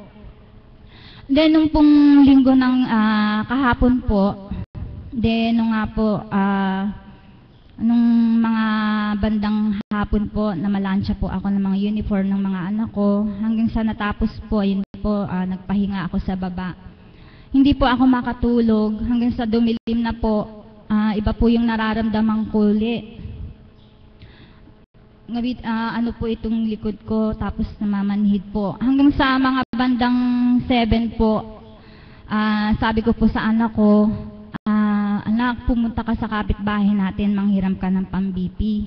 Then, nung pong linggo ng kahapon po, then, nung nga po, nung mga bandang hapon po, namalansya po ako ng mga uniform ng mga anak ko. Hanggang sa natapos po, yun po, nagpahinga ako sa baba. Hindi po ako makatulog. Hanggang sa dumilim na po, iba po yung nararamdaman ko ulit. Ngawit, po itong likod ko, tapos namamanhid po. Hanggang sa mga bandang 7 po, sabi ko po sa anak ko, anak, pumunta ka sa kapitbahay natin, manghiram ka ng pang-BP.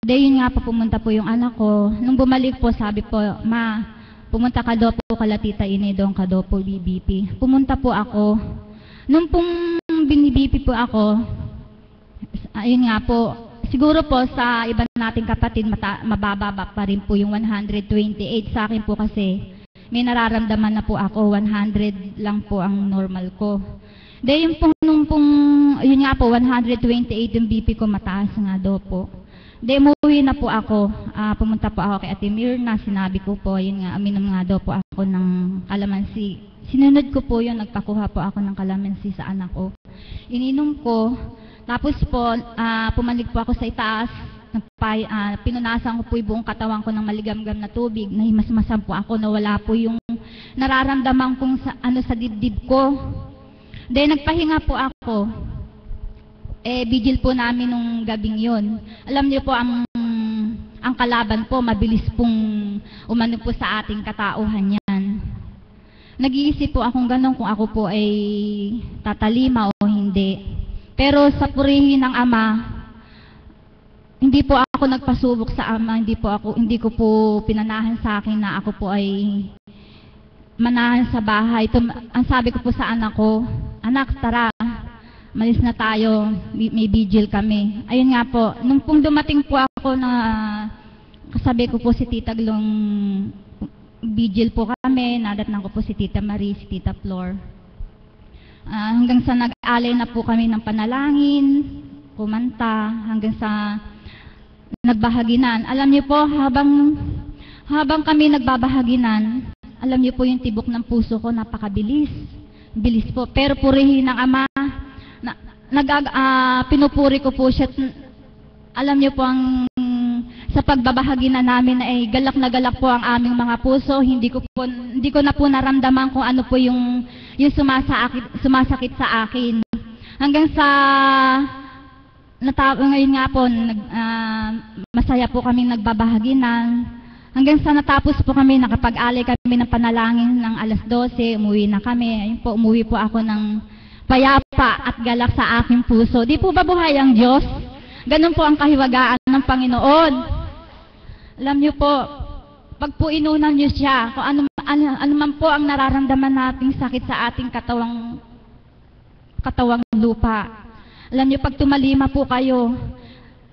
Yun nga po, pumunta po yung anak ko. Nung bumalik po, sabi po, ma, pumunta ka daw po kala Tita Ine, doon ka daw po BBP. Pumunta po ako. Nung pong binibipi po ako, ayun nga po, siguro po sa iba nating kapatid, mababa pa rin po yung 128. Sa akin po kasi, may nararamdaman na po ako, 100 lang po ang normal ko. Yung yun nga po, 128 yung BP ko, mataas nga daw po. Umuwi na po ako, pumunta po ako kay Ate Mirna, sinabi ko po, yun nga, aminom nga daw po ako ng kalamansi. Sinunod ko po yun, nagpakuha po ako ng kalamansi sa anak ko. Ininom ko, tapos po, pumalik po ako sa itaas, pinunasan ko po yung buong katawan ko ng maligamgam na tubig, nahimasmasan po ako, nawala po yung nararamdaman kong sa dibdib ko. Nagpahinga po ako. Vigil po namin nung gabing yon. Alam niyo po, ang kalaban po, mabilis pong umano po sa ating katauhan yan. nag-iisip po akong gano'n kung ako po ay tatalima o hindi. Pero sa purihin ng Ama, hindi po ako nagpasubok sa Ama, hindi ko po pinanahan sa akin na ako po ay manahan sa bahay. Ang sabi ko po sa anak ko, anak, tara, malis na tayo, may vigil kami. Ayun nga po, nung pong dumating po ako na kasabi ko po si Tita Glong, vigil po kami, nadatnan ko po si Tita Marie, si Tita Flor. Hanggang sa nag-alay na po kami ng panalangin, kumanta, hanggang sa nagbahaginan. Alam niyo po, habang kami nagbabahaginan, alam niyo po yung tibok ng puso ko, napakabilis. Bilis po. Pero purihin ng Ama, pinupuri ko po siya. Alam niyo po, sa pagbabahagi na namin ay galak na galak po ang aming mga puso. Hindi ko na po naramdaman kung ano po yung sumasakit sa akin. Hanggang sa ngayon nga po, masaya po kaming nagbabahaginan. Hanggang sa natapos po kami, nakapag-alay kami ng panalangin ng alas 12, umuwi na kami. Ayun po, umuwi po ako ng payapa at galak sa aking puso. Di po ba buhay ang Diyos? Ganun po ang kahiwagaan ng Panginoon. Alam niyo po, pag po inunan niyo siya, kung ano man po ang nararamdaman nating sakit sa ating katawang lupa. Alam niyo, pag tumalima po kayo,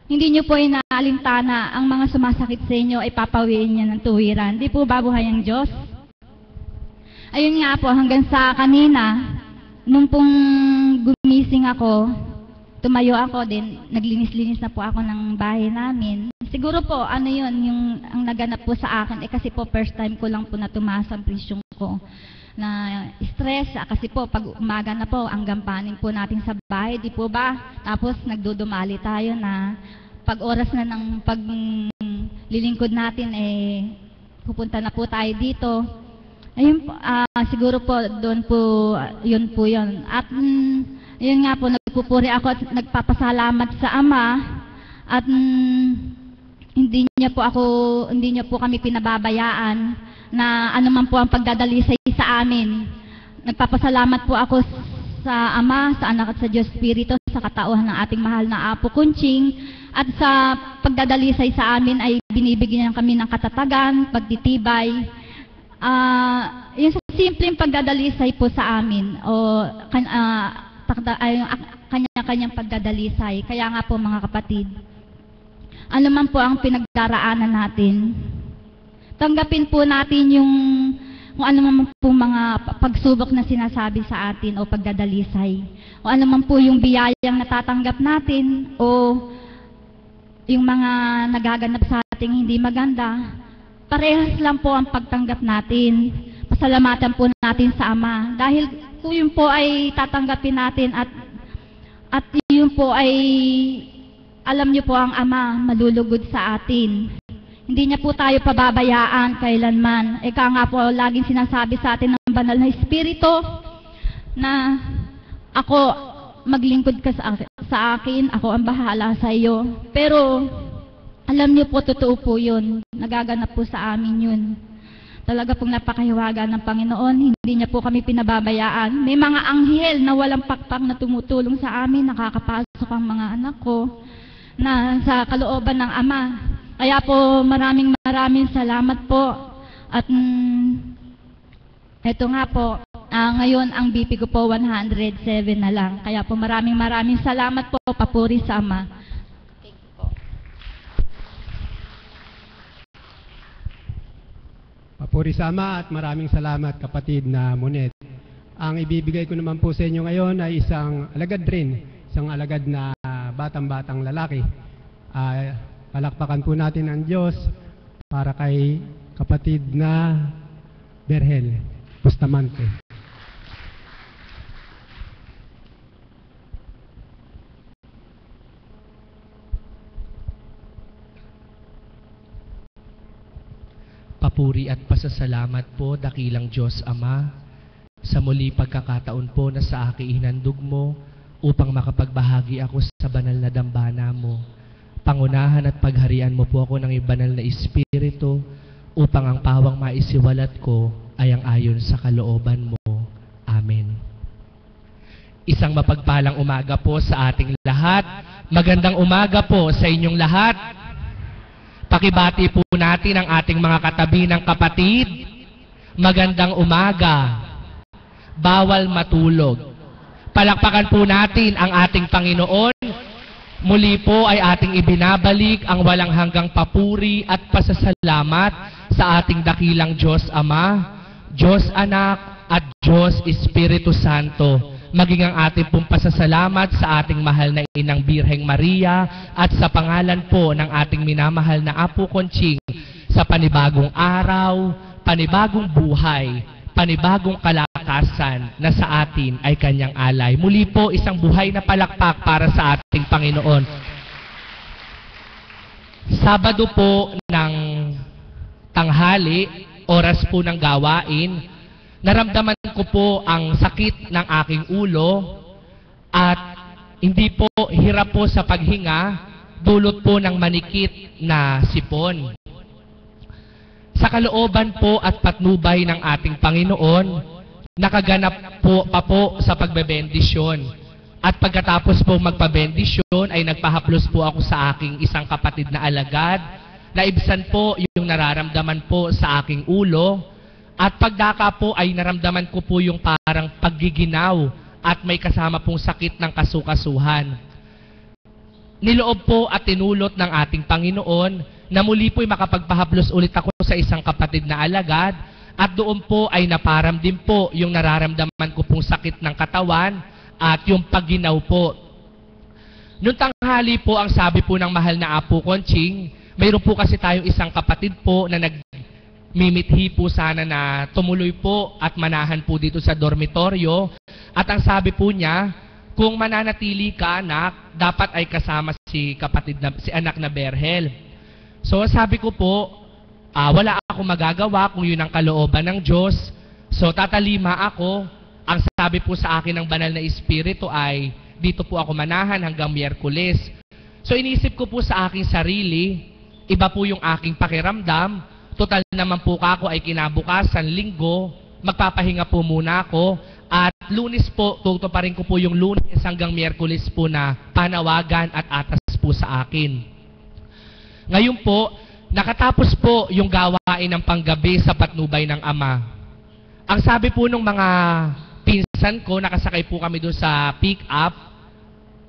hindi niyo po inaalintana ang mga sumasakit sa inyo ay papawiin niya ng tuwiran. Di po ba buhay ang Diyos? Ayun nga po, hanggang sa kanina, nung pong gumising ako, tumayo ako din, naglinis-linis na po ako ng bahay namin. Siguro po, ano yun, yung ang naganap po sa akin, kasi po first time ko lang po na tumaas ang presyon ko na stress, kasi po pag umaga na po, ang gampanin po natin sa bahay, di po ba? Tapos nagdudumali tayo na pag oras na ng paglilingkod natin, pupunta na po tayo dito. Ayun po, siguro po, doon po, yun po yun. At yun nga po, nagpupuri ako at nagpapasalamat sa Ama at hindi niya po kami pinababayaan na anuman po ang pagdadalisay sa amin. Nagpapasalamat po ako sa Ama, sa Anak at sa Diyos Espiritu, sa katauhan ng ating mahal na Apo Kunching, at sa pagdadalisay sa amin ay binibigyan kami ng katatagan, pagtitibay. Yung simpleng pagdadalisay po sa amin o kanya-kanyang pagdadalisay. Kaya nga po mga kapatid, ano man po ang pinagdaraanan natin, tanggapin po natin yung kung ano man po mga pagsubok na sinasabi sa atin o pagdadalisay. O ano man po yung biyayang natatanggap natin o yung mga nagaganap sa ating hindi maganda, parehas lang po ang pagtanggap natin. Pasalamatan po natin sa Ama. Dahil kung yun po ay tatanggapin natin at yun po ay alam niyo po ang Ama malulugod sa atin. Hindi niya po tayo pababayaan kailanman. Ika nga po laging sinasabi sa atin ng banal na Espiritu na ako, maglingkod ka sa akin, ako ang bahala sa iyo. Pero alam niyo po, totoo po yun. Nagaganap po sa amin yun. Talaga pong napakahiwaga ng Panginoon, hindi niya po kami pinababayaan. May mga anghel na walang pakpak na tumutulong sa amin, nakakapasok ang mga anak ko na sa kalooban ng Ama. Kaya po maraming salamat po. At eto nga po, ngayon ang BP ko po 107 na lang. Kaya po maraming salamat po, papuri sa Ama. Papuri sa Ama at maraming salamat kapatid na Monet. Ang ibibigay ko naman po sa inyo ngayon ay isang alagad rin, isang alagad na batang-batang lalaki. Palakpakan po natin ang Diyos para kay kapatid na Berhel Bustamante. Papuri at pasasalamat po, dakilang Diyos Ama, sa muli pagkakataon po na sa akin ihandog mo upang makapagbahagi ako sa banal na dambana mo. Pangunahan at pagharian mo po ako ng ibanal na Espiritu upang ang pawang maisiwalat ko ay ang ayon sa kalooban mo. Amen. Isang mapagpalang umaga po sa ating lahat. Magandang umaga po sa inyong lahat. Pakibati po natin ang ating mga katabi ng kapatid. Magandang umaga. Bawal matulog. Palakpakan po natin ang ating Panginoon. Muli po ay ating ibinabalik ang walang hanggang papuri at pasasalamat sa ating dakilang Diyos Ama, Diyos Anak at Diyos Espiritu Santo. Maging ang ating pong pasasalamat sa ating mahal na Inang Birheng Maria at sa pangalan po ng ating minamahal na Apo Conching sa panibagong araw, panibagong buhay, panibagong kalakasan na sa atin ay kanyang alay. Muli po, isang buhay na palakpak para sa ating Panginoon. Sabado po ng tanghali, oras po ng gawain, naramdaman ko po ang sakit ng aking ulo at hindi po hirap po sa paghinga, dulot po ng manikit na sipon. Sa kalooban po at patnubay ng ating Panginoon, nakaganap po pa po sa pagbebendisyon. At pagkatapos po magpabendisyon ay nagpahaplos po ako sa aking isang kapatid na alagad. Naibsan po yung nararamdaman po sa aking ulo. At pagdaka po ay naramdaman ko po yung parang paggiginaw at may kasama pong sakit ng kasukasuhan. Niloob po at tinulot ng ating Panginoon na muli po'y makapagpahaplos ulit ako sa isang kapatid na alagad at doon po ay naparam din po yung nararamdaman ko pong sakit ng katawan at yung pagginaw po. Noong tanghali po ang sabi po ng mahal na Apo Conching, mayroon po kasi tayong isang kapatid po na nagmimithi po sana na tumuloy po at manahan po dito sa dormitoryo at ang sabi po niya, kung mananatili ka anak, dapat ay kasama si anak na Berhel. So sabi ko po, wala akong magagawa kung yun ang kalooban ng Diyos. So tatalima ako. Ang sabi po sa akin ng banal na Espiritu ay dito po ako manahan hanggang Miyerkules. So inisip ko po sa aking sarili, iba po yung aking pakiramdam. Total naman po ako ay kinabukasan, linggo, magpapahinga po muna ako. At Lunes po, tutuparin ko po yung Lunes hanggang Miyerkules po na panawagan at atas po sa akin. Ngayon po, nakatapos po yung gawain ng panggabi sa patnubay ng Ama. Ang sabi po ng mga pinsan ko, nakasakay po kami doon sa pick-up,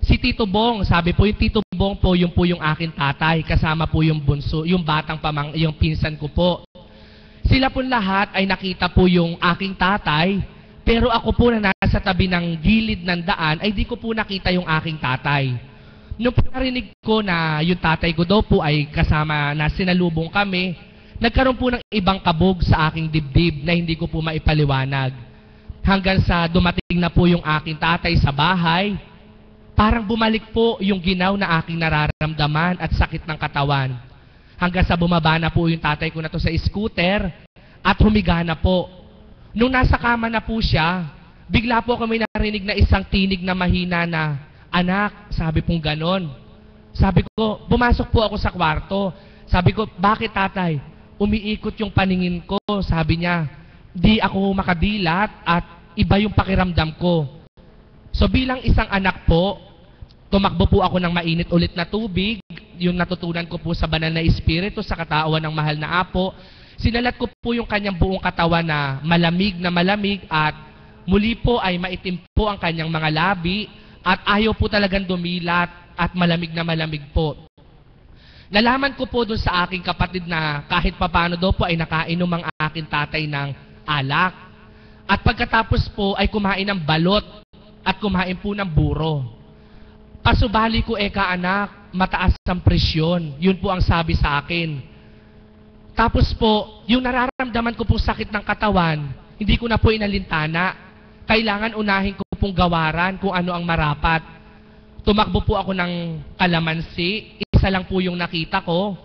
si Tito Bong, sabi po yung Tito Bong po yung aking tatay, kasama po yung bunso, yung batang yung pinsan ko po. Sila po lahat ay nakita po yung aking tatay, pero ako po na nasa tabi ng gilid ng daan, ay di ko po nakita yung aking tatay. Nung narinig ko na yung tatay ko daw po ay kasama na sinalubong kami, nagkaroon po ng ibang kabog sa aking dibdib na hindi ko po maipaliwanag. Hanggang sa dumating na po yung aking tatay sa bahay, parang bumalik po yung ginaw na aking nararamdaman at sakit ng katawan. Hanggang sa bumaba na po yung tatay ko na to sa scooter at humiga na po. Nung nasa kama na po siya, bigla po kami narinig na isang tinig na mahina na, "Anak," sabi pong ganon. Sabi ko, pumasok po ako sa kwarto. Sabi ko, "Bakit tatay?" Umiikot yung paningin ko. Sabi niya, di ako makadilat at iba yung pakiramdam ko. So bilang isang anak po, tumakbo po ako ng mainit ulit na tubig. Yung natutunan ko po sa banal na Espiritu sa katawan ng mahal na Apo. Sinalat ko po yung kanyang buong katawan na malamig at muli po ay maitim po ang kanyang mga labi. At ayaw po talagang dumilat at malamig na malamig po. Nalaman ko po doon sa aking kapatid na kahit papano daw po ay nakainom ang aking tatay ng alak. At pagkatapos po ay kumain ng balot at kumain po ng buro. Pasubali ko, "Eka anak, mataas ang presyon." Yun po ang sabi sa akin. Tapos po, yung nararamdaman ko po sakit ng katawan, hindi ko na po inalintana. Kailangan unahin ko pong gawaran kung ano ang marapat. Tumakbo po ako ng kalamansi. Isa lang po yung nakita ko.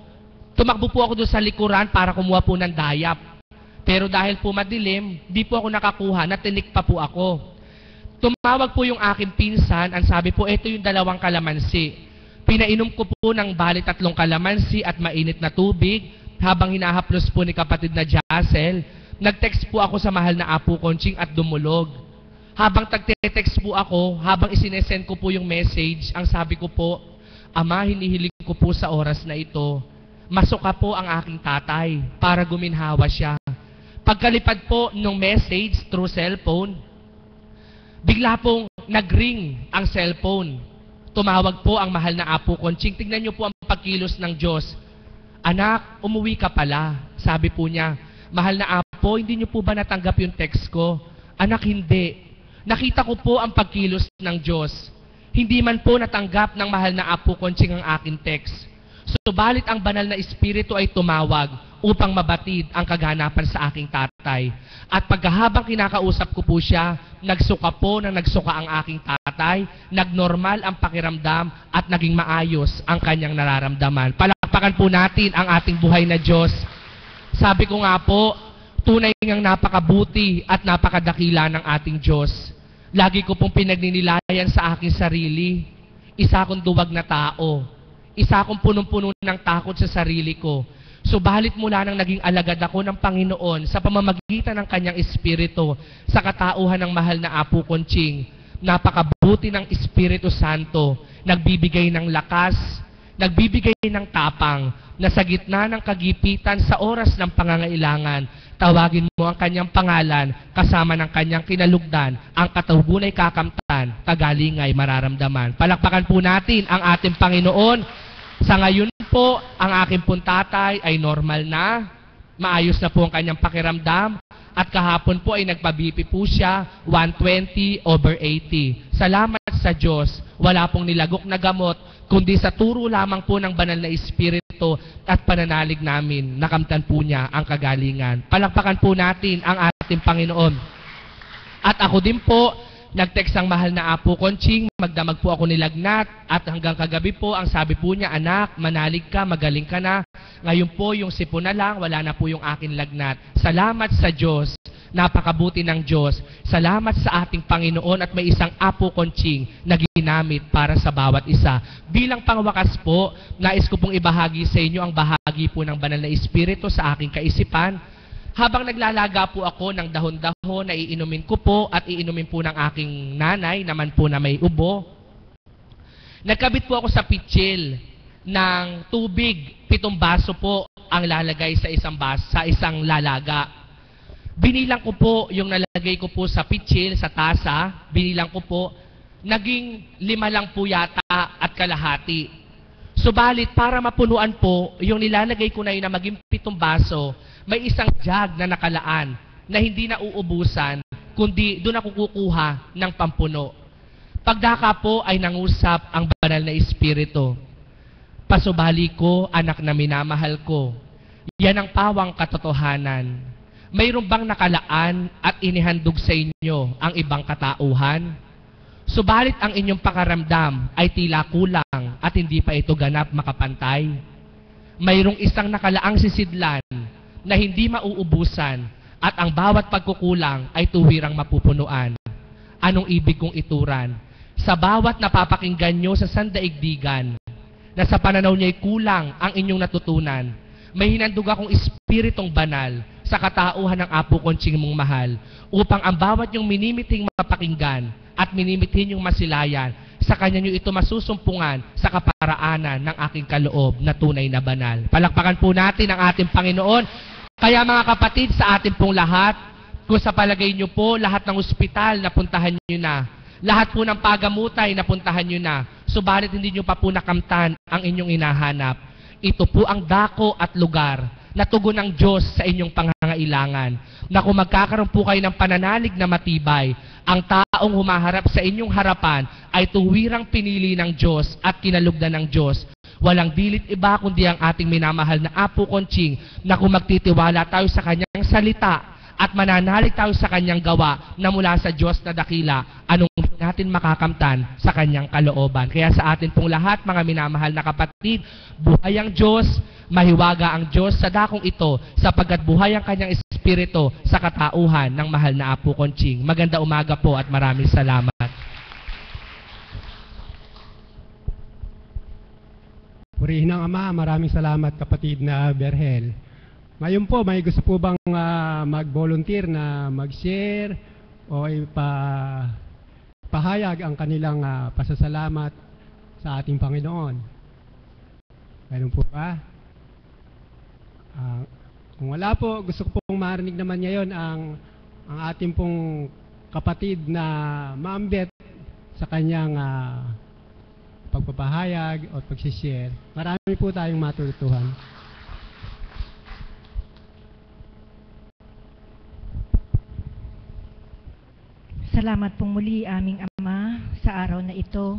Tumakbo po ako doon sa likuran para kumuha po ng dayap. Pero dahil po madilim, di po ako nakakuha, natinik pa po ako. Tumawag po yung aking pinsan, ang sabi po, "Ito yung 2 kalamansi." Pinainom ko po ng bali 3 kalamansi at mainit na tubig habang hinahaplos po ni kapatid na Jassel. nag-text po ako sa mahal na Apo Conching at dumulog. Habang tagte-text po ako, habang isinesend ko po yung message, ang sabi ko po, Ama, hinihiling ko po sa oras na ito, masuka po ang aking tatay para guminhawa siya. Pagkalipad po ng message through cellphone, bigla pong nag-ring ang cellphone. Tumawag po ang mahal na Apo Conching. Tignan niyo po ang pagkilos ng Diyos. Anak, umuwi ka pala. Sabi po niya, mahal na Apo, hindi niyo po ba natanggap yung text ko? Anak, hindi. Nakita ko po ang pagkilos ng Diyos. Hindi man po natanggap ng mahal na Apo Conching ang aking text. Subalit ang banal na Espiritu ay tumawag upang mabatid ang kaganapan sa aking tatay. At pagkahabang kinakausap ko po siya, nagsuka po ng nagsuka ang aking tatay, nagnormal ang pakiramdam at naging maayos ang kanyang nararamdaman. Palakpakan po natin ang ating buhay na Diyos. Sabi ko nga po, tunay ngang napakabuti at napakadakila ng ating Diyos. Lagi ko pong pinagninilayan sa aking sarili. Isa akong duwag na tao. Isa akong punong-puno ng takot sa sarili ko. Subalit mula nang naging alagad ako ng Panginoon sa pamamagitan ng Kanyang Espiritu sa katauhan ng mahal na Apo Conching, napakabuti ng Espiritu Santo, nagbibigay ng lakas, nagbibigay ng tapang, na sa gitna ng kagipitan sa oras ng pangangailangan, tawagin mo ang kanyang pangalan kasama ng kanyang kinalugdan, ang katagunay kakamtan, kagalingay mararamdaman. Palakpakan po natin ang ating Panginoon. Sa ngayon po, ang aking pong tatay ay normal na, maayos na po ang kanyang pakiramdam, at kahapon po ay nagpa-BP po siya, 120/80. Salamat sa Diyos, wala pong nilagok na gamot, kundi sa turo lamang po ng banal na Espiritu at pananalig namin, nakamtan po niya ang kagalingan. Palakpakan po natin ang ating Panginoon. At ako din po, nag-text ang mahal na Apo Conching, magdamag po ako nilagnat, at hanggang kagabi po, ang sabi po niya, anak, manalig ka, magaling ka na. Ngayon po, yung sipon na lang, wala na po yung akin lagnat. Salamat sa Diyos, napakabuti ng Diyos. Salamat sa ating Panginoon at may isang Apo Conching na ginamit para sa bawat isa. Bilang pangwakas po, nais ko pong ibahagi sa inyo ang bahagi po ng banal na Espiritu sa aking kaisipan. Habang naglalaga po ako ng dahon-dahon na iinumin ko po at iinumin po ng aking nanay, naman po na may ubo, nagkabit po ako sa pitsil ng tubig, 7 baso po ang lalagay sa isang lalaga. Binilang ko po yung nalagay ko po sa pitsil, sa tasa, binilang ko po, naging 5 lang po yata at kalahati. Subalit para mapunuan po yung nilalagay ko na yun na maging 7 baso, may isang jug na nakalaan na hindi na uubusan, kundi doon ako kukuha ng pampuno. Pagdaka po ay nangusap ang banal na Espiritu. Pasubali ko, anak na minamahal ko. Yan ang pawang katotohanan. Mayroon bang nakalaan at inihandog sa inyo ang ibang katauhan? Subalit ang inyong pakaramdam ay tila kulang at hindi pa ito ganap makapantay. Mayroong isang nakalaang sisidlan na hindi mauubusan at ang bawat pagkukulang ay tuwirang mapupunuan. Anong ibig kong ituran? Sa bawat napapakinggan nyo sa sandaigdigan na sa pananaw niya'y kulang ang inyong natutunan, may hinandog akong espiritong banal sa katauhan ng Apo Conching mong mahal upang ang bawat yung minimiting mapakinggan at minimitin yung masilayan, sa kanya nyo ito masusumpungan sa kaparaanan ng aking kaloob na tunay na banal. Palakpakan po natin ang ating Panginoon. Kaya mga kapatid, sa ating pong lahat, kung sa palagay nyo po, lahat ng ospital napuntahan nyo na, lahat po ng pagamutay napuntahan nyo na, subalit hindi nyo pa po nakamtan ang inyong inahanap. Ito po ang dako at lugar na tugon ng Diyos sa inyong pangangailangan, na kung magkakaroon po kayo ng pananalig na matibay, ang taong humaharap sa inyong harapan ay tuwirang pinili ng Diyos at kinalugdan ng Diyos. Walang dilit iba kundi ang ating minamahal na Apo Conching, na kung magtitiwala tayo sa kanyang salita at mananalig tayo sa kanyang gawa na mula sa Diyos na dakila, anong natin makakamtan sa kanyang kalooban. Kaya sa atin pong lahat, mga minamahal na kapatid, buhay ang Diyos, mahiwaga ang Diyos sa dakong ito, sapagkat buhay ang kanyang Espiritu sa katauhan ng mahal na Apo Conching. Maganda umaga po at maraming salamat. Purihin ng Ama, maraming salamat kapatid na Berhel. Ngayon po, may gusto po bang mag-volunteer na mag-share o pahayag ang kanilang pasasalamat sa ating Panginoon? Ganun po ba? Kung wala po, gusto ko pong marinig naman ngayon ang ating pong kapatid na maambet sa kanyang pagpapahayag o pagsishare. Marami po tayong matutuhan. Salamat pong muli aming Ama sa araw na ito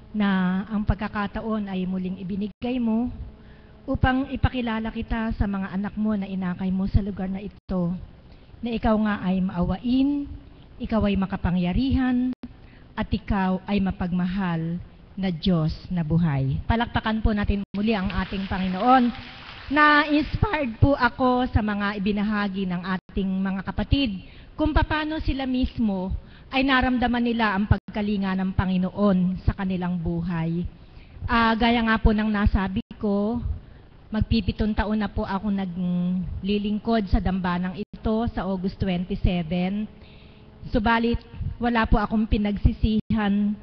na ang pagkakataon ay muling ibinigay mo upang ipakilala kita sa mga anak mo na inakay mo sa lugar na ito, na ikaw nga ay maawain, ikaw ay makapangyarihan, at ikaw ay mapagmahal na Diyos na buhay. Palakpakan po natin muli ang ating Panginoon. Na-inspired po ako sa mga ibinahagi ng ating mga kapatid kung paano sila mismo ay naramdaman nila ang pagkalinga ng Panginoon sa kanilang buhay. Gaya nga po ng nasabi ko, magpipitong taon na po ako naglilingkod sa dambanang ito sa August 27. Subalit, wala po akong pinagsisihan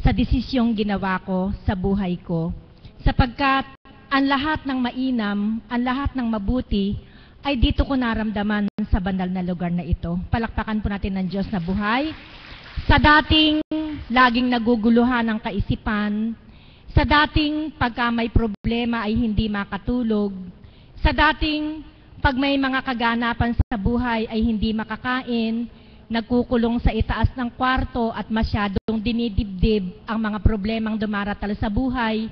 sa desisyong ginawa ko sa buhay ko. Sapagkat ang lahat ng mainam, ang lahat ng mabuti, ay dito ko naramdaman sa banal na lugar na ito. Palakpakan po natin ng Diyos na buhay. Sa dating laging naguguluhan ng kaisipan, sa dating pagka may problema ay hindi makatulog, sa dating pag may mga kaganapan sa buhay ay hindi makakain, nagkukulong sa itaas ng kwarto at masyadong dinidibdib ang mga problemang dumaratal sa buhay,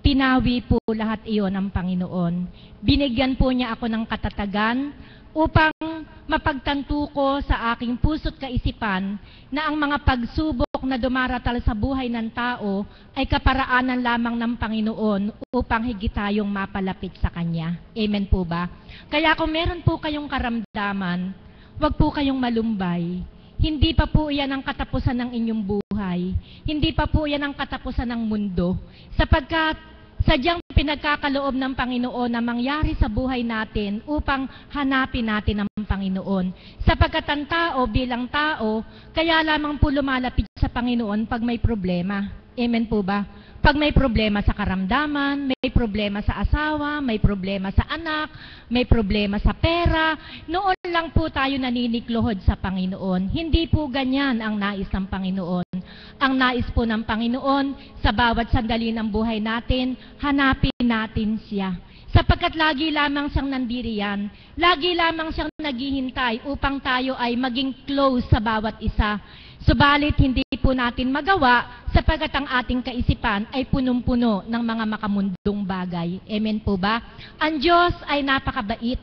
pinawi po lahat iyon ng Panginoon. Binigyan po niya ako ng katatagan upang mapagtanto ko sa aking puso't kaisipan na ang mga pagsubok na dumaratal sa buhay ng tao ay kaparaanan lamang ng Panginoon upang higit tayong mapalapit sa Kanya. Amen po ba? Kaya kung meron po kayong karamdaman, huwag po kayong malumbay. Hindi pa po yan ang katapusan ng inyong buhay. Hindi pa po yan ang katapusan ng mundo. Sapagkat sadyang pinagkakaloob ng Panginoon na mangyari sa buhay natin upang hanapin natin ang Panginoon. Sapagkat ang tao bilang tao, kaya lamang po lumalapit sa Panginoon pag may problema. Amen po ba? Pag may problema sa karamdaman, may problema sa asawa, may problema sa anak, may problema sa pera, noon lang po tayo naniniklohod sa Panginoon. Hindi po ganyan ang nais ng Panginoon. Ang nais po ng Panginoon, sa bawat sandali ng buhay natin, hanapin natin siya. Sapagkat lagi lamang siyang nandiriyan, lagi lamang siyang naghihintay upang tayo ay maging close sa bawat isa. Subalit hindi po natin magawa sapagkat ang ating kaisipan ay punong-puno ng mga makamundong bagay. Amen po ba? Ang Diyos ay napakabait.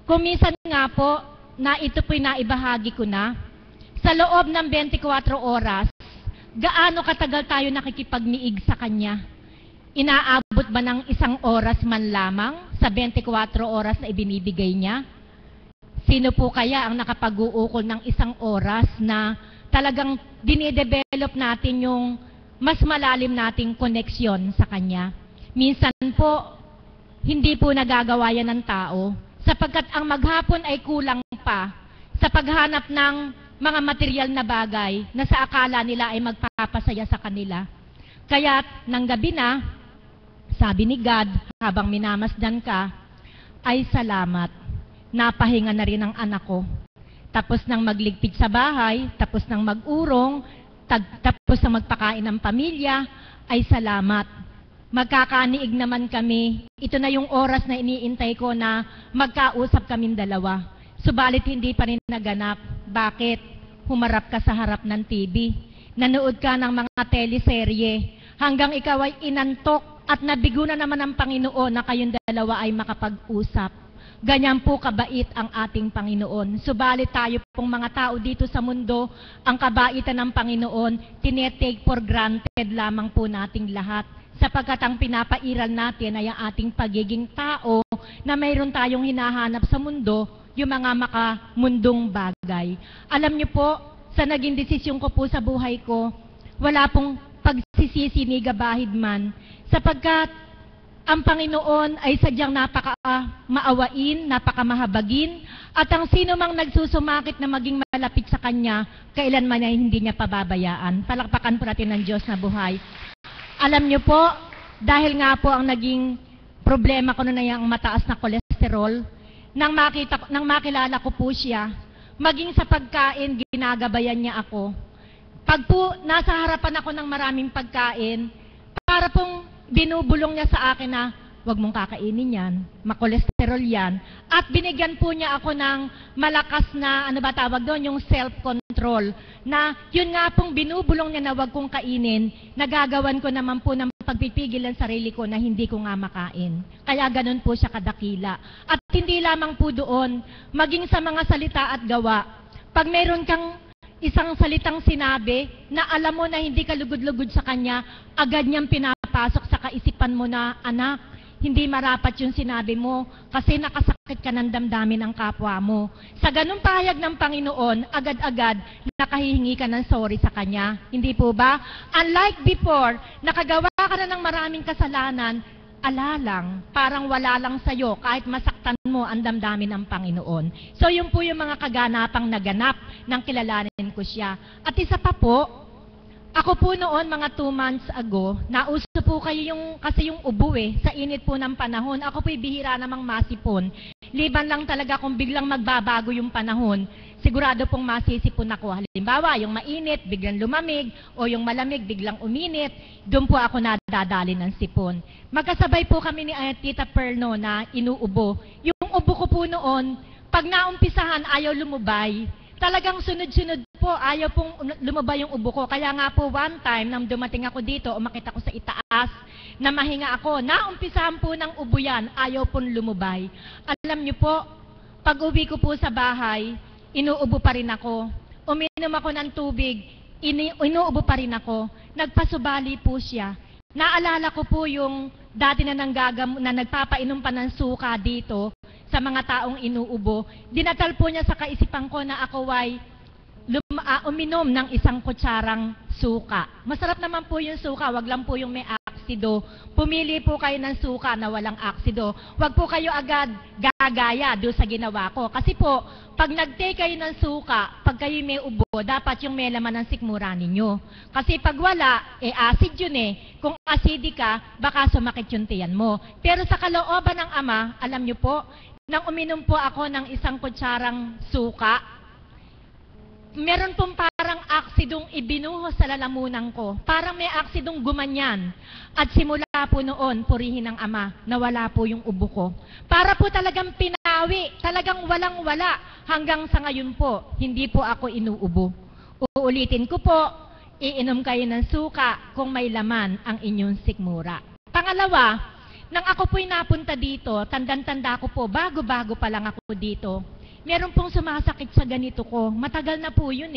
Kung minsan nga po, na ito po'y naibahagi ko na, sa loob ng 24 oras, gaano katagal tayo nakikipagniig sa Kanya? Inaabot ba ng 1 oras man lamang sa 24 oras na ibinibigay niya? Sino po kaya ang nakapag-uukol ng 1 oras na talagang dinidevelop natin yung mas malalim nating koneksyon sa Kanya? Minsan po, hindi po nagagawa yan ng tao sapagkat ang maghapon ay kulang pa sa paghanap ng mga material na bagay na sa akala nila ay magpapasaya sa kanila. Kaya't nang gabi na, sabi ni God, habang minamasdan ka, ay salamat, napahinga na rin ang anak ko. Tapos nang magligpit sa bahay, tapos nang mag-urong, tapos nang magpakain ng pamilya, ay salamat. Magkakaniig naman kami. Ito na yung oras na iniintay ko na magkausap kaming dalawa. Subalit hindi pa rin naganap. Bakit? Humarap ka sa harap ng TV. Nanood ka ng mga teleserye. Hanggang ikaw ay inantok at nabigo na naman ng Panginoon na kayong dalawa ay makapag-usap. Ganyan po kabait ang ating Panginoon. Subalit tayo pong mga tao dito sa mundo, ang kabaitan ng Panginoon, tinetake for granted lamang po nating lahat. Sapagkat ang pinapairal natin ay ang ating pagiging tao na mayroon tayong hinahanap sa mundo, yung mga makamundong bagay. Alam niyo po, sa naging desisyon ko po sa buhay ko, wala pong pagsisisi ni gabahid man, sapagkat ang Panginoon ay sadyang napaka-maawain, napaka-mahabagin, at ang sino mang nagsusumakit na maging malapit sa Kanya, kailanman ay hindi niya pababayaan. Palakpakan po natin ng Diyos na buhay. Alam niyo po, dahil nga po ang naging problema ko na yung mataas na kolesterol, nang makilala ko po siya, maging sa pagkain, ginagabayan niya ako. Pag po nasa harapan ako ng maraming pagkain, para pong binubulong niya sa akin na, huwag mong kakainin yan, makolesterol yan. At binigyan po niya ako ng malakas na, ano ba tawag doon, yung self-control. Na yun nga pong binubulong niya na huwag kong kainin, nagagawan ko naman po ng pagpipigil ang sarili ko na hindi ko nga makain. Kaya ganun po siya kadakila. At hindi lamang po doon, maging sa mga salita at gawa. Pag meron kang isang salitang sinabi na alam mo na hindi ka lugod-lugod sa kanya, agad niyang pinapasok sa kaisipan mo na, anak, hindi marapat yung sinabi mo kasi nakasakit ka ng damdamin ng kapwa mo. Sa ganung pahayag ng Panginoon, agad-agad nakahihingi ka ng sorry sa Kanya. Hindi po ba? Unlike before, nakagawa ka na ng maraming kasalanan, alalang, parang wala lang sa'yo kahit masaktan mo ang damdamin ng Panginoon. So yun po yung mga kaganapang naganap nang kilalanin ko siya. At isa pa po, ako po noon, mga 2 months ago, nauso po kayo kasi yung ubo sa init po ng panahon. Ako po'y bihira namang masipon. Liban lang talaga kung biglang magbabago yung panahon, sigurado pong masisipon ako. Halimbawa, yung mainit, biglang lumamig, o yung malamig, biglang uminit, doon po ako nadadali ng sipon. Magkasabay po kami ni Tita Perno na inuubo. Yung ubo ko po noon, pag naumpisahan, ayaw lumubay. Talagang sunod-sunod po, ayaw pong lumabay yung ubo ko. Kaya nga po one time, nang dumating ako dito, umakit ako sa itaas, na mahinga ako, naumpisahan po ng ubo yan, ayaw pong lumubay. Alam niyo po, pag uwi ko po sa bahay, inuubo pa rin ako. Uminom ako ng tubig, inuubo pa rin ako. Nagpasubali po siya. Naalala ko po yung dati na nagpapainom pa ng suka dito, sa mga taong inuubo, dinatal po niya sa kaisipan ko na ako ay uminom ng 1 kutsarang suka. Masarap naman po yung suka, wag lang po yung may aksido. Pumili po kayo ng suka na walang aksido. Wag po kayo agad gagaya doon sa ginawa ko. Kasi po, pag nag-take kayo ng suka, pag kayo may ubo, dapat yung may laman ng sikmura ninyo. Kasi pag wala, acid yun Kung acidic ka, baka sumakit yung tiyan mo. Pero sa kalooban ng Ama, alam nyo po, nang uminom po ako ng 1 kutsarang suka, meron pong parang aksidong ibinuhos sa lalamunan ko. Parang may aksidong gumanyan. At simula po noon, purihin ng Ama, nawala po yung ubo ko. Para po talagang pinawi, talagang walang-wala. Hanggang sa ngayon po, hindi po ako inuubo. Uulitin ko po, iinom kayo ng suka kung may laman ang inyong sikmura. Pangalawa, nang ako po'y napunta dito, tandang-tanda ko po, bago-bago pa lang ako dito, meron pong sumasakit sa ganito ko. Matagal na po yun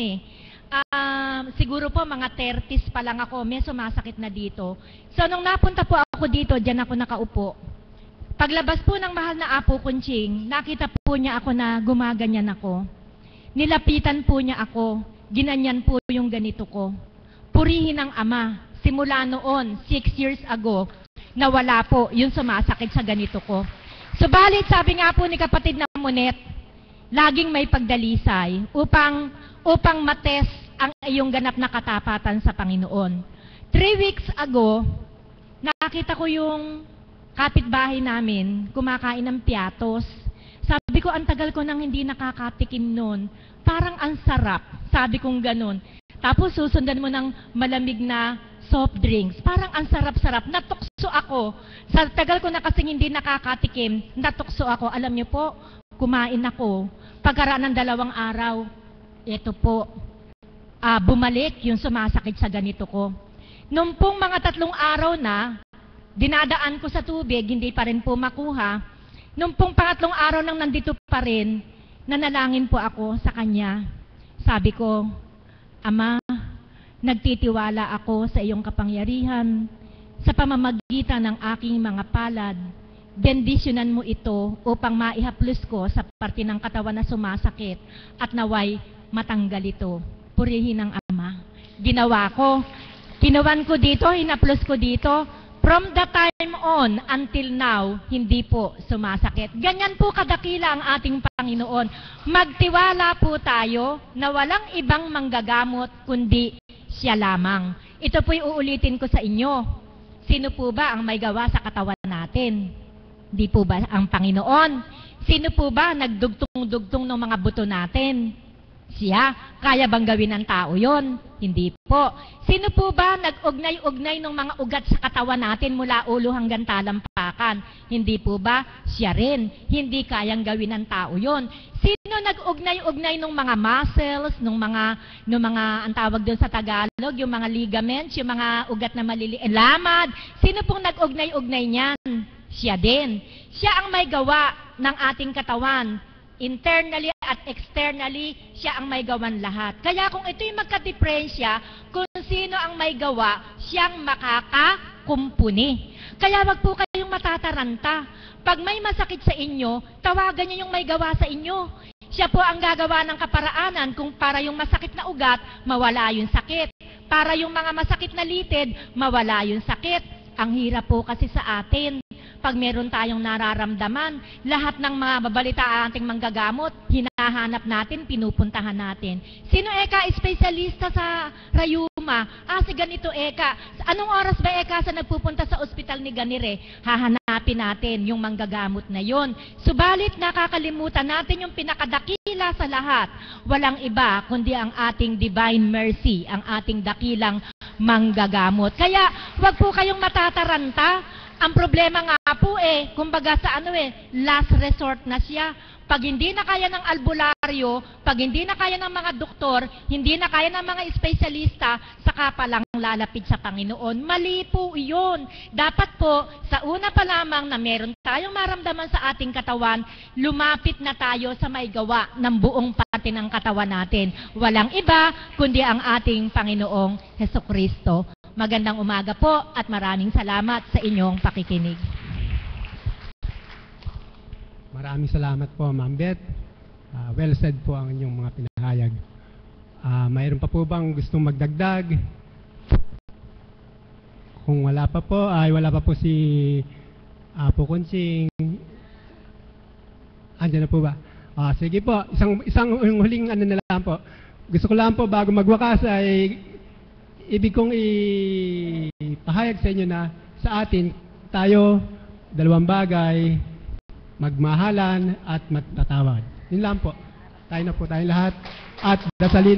siguro po mga 30s pa lang ako, may sumasakit na dito. So nung napunta po ako dito, dyan ako nakaupo. Paglabas po ng mahal na Apo Kunching, nakita po niya ako na gumaganyan ako. Nilapitan po niya ako, ginanyan po yung ganito ko. Purihin ng Ama, simula noon, 6 years ago, nawala po yung sumasakit sa ganito ko. Subalit, sabi nga po ni kapatid na Monet, laging may pagdalisay upang mates ang iyong ganap na katapatan sa Panginoon. 3 weeks ago, nakita ko yung kapitbahay namin kumakain ng piatos. Sabi ko, ang tagal ko nang hindi nakakatikim nun. Parang ang sarap. Sabi kong ganun. Tapos susundan mo ng malamig na soft drinks. Parang ang sarap-sarap. Natukso ako. Sa tagal ko na kasing hindi nakakatikim, natukso ako. Alam niyo po, kumain ako. Pagkaraan ng 2 araw, ito po, bumalik yung sumasakit sa ganito ko. Nung pong mga 3 araw na, dinadaan ko sa tubig, hindi pa rin po makuha. Nung pong 3 araw nang nandito pa rin, nanalangin po ako sa Kanya. Sabi ko, Ama, nagtitiwala ako sa iyong kapangyarihan sa pamamagitan ng aking mga palad. Bendisyonan mo ito upang maihaplos ko sa parte ng katawan na sumasakit at naway matanggal ito. Purihin ng Ama. Ginawa ko. Kinuwan ko dito, hinaplos ko dito. From the time on until now, hindi po sumasakit. Ganyan po kadakila ang ating Panginoon. Magtiwala po tayo na walang ibang manggagamot kundi siya lamang. Ito po'y uulitin ko sa inyo. Sino po ba ang may gawa sa katawan natin? Di po ba ang Panginoon? Sino po ba nagdugtong-dugtong ng mga buto natin? Siya. Kaya bang gawin ng tao yon? Hindi po. Sino po ba nag-ugnay-ugnay ng mga ugat sa katawan natin mula ulo hanggang talampakan? Hindi po ba? Siya rin. Hindi kayang gawin ng tao yon. Sino nag-ugnay-ugnay ng mga muscles, ng mga ang tawag doon sa Tagalog, yung mga ligaments, yung mga ugat na maliliit, lamad? Sino pong nag-ugnay-ugnay niyan? Siya din. Siya ang may gawa ng ating katawan. Internally at externally, siya ang may gawan lahat. Kaya kung ito'y magka-diferensya, kung sino ang may gawa, siyang makakakumpuni. Kaya wag po kayong matataranta. Pag may masakit sa inyo, tawagan niyo yung may gawa sa inyo. Siya po ang gagawa ng kaparaanan kung para yung masakit na ugat, mawala yung sakit. Para yung mga masakit na litid, mawala yung sakit. Ang hirap po kasi sa atin. Pag meron tayong nararamdaman, lahat ng mga babalita ating manggagamot, hinahanap natin, pinupuntahan natin. Sino eka espesyalista sa rayuma? Si ganito eka. Anong oras ba eka sa nagpupunta sa ospital ni Ganire? Hahanapin natin yung manggagamot na yon. Subalit nakakalimutan natin yung pinakadakila sa lahat. Walang iba kundi ang ating divine mercy, ang ating dakilang manggagamot. Kaya wag po kayong matataranta. Ang problema nga po kumbaga sa last resort na siya. Pag hindi na kaya ng albularyo, pag hindi na kaya ng mga doktor, hindi na kaya ng mga espesyalista, saka pa lang lalapit sa Panginoon. Mali po iyon. Dapat po, sa una pa lamang na meron tayong maramdaman sa ating katawan, lumapit na tayo sa may gawa ng buong parte ng katawan natin. Walang iba, kundi ang ating Panginoong Hesukristo. Magandang umaga po at maraming salamat sa inyong pakikinig. Maraming salamat po, Ma'am Beth. Well said po ang inyong mga pinahayag. Mayroon pa po bang gustong magdagdag? Kung wala pa po, wala pa po si Apo Kunsing. Andiyan na po ba? Sige po, isang huling na lang po. Gusto ko lang po bago magwakas ay ibig kong ipahayag sa inyo na sa atin, tayo, dalawang bagay, magmahalan at magtatawad. Yun lang po. Tayo na po tayong lahat. At dasalin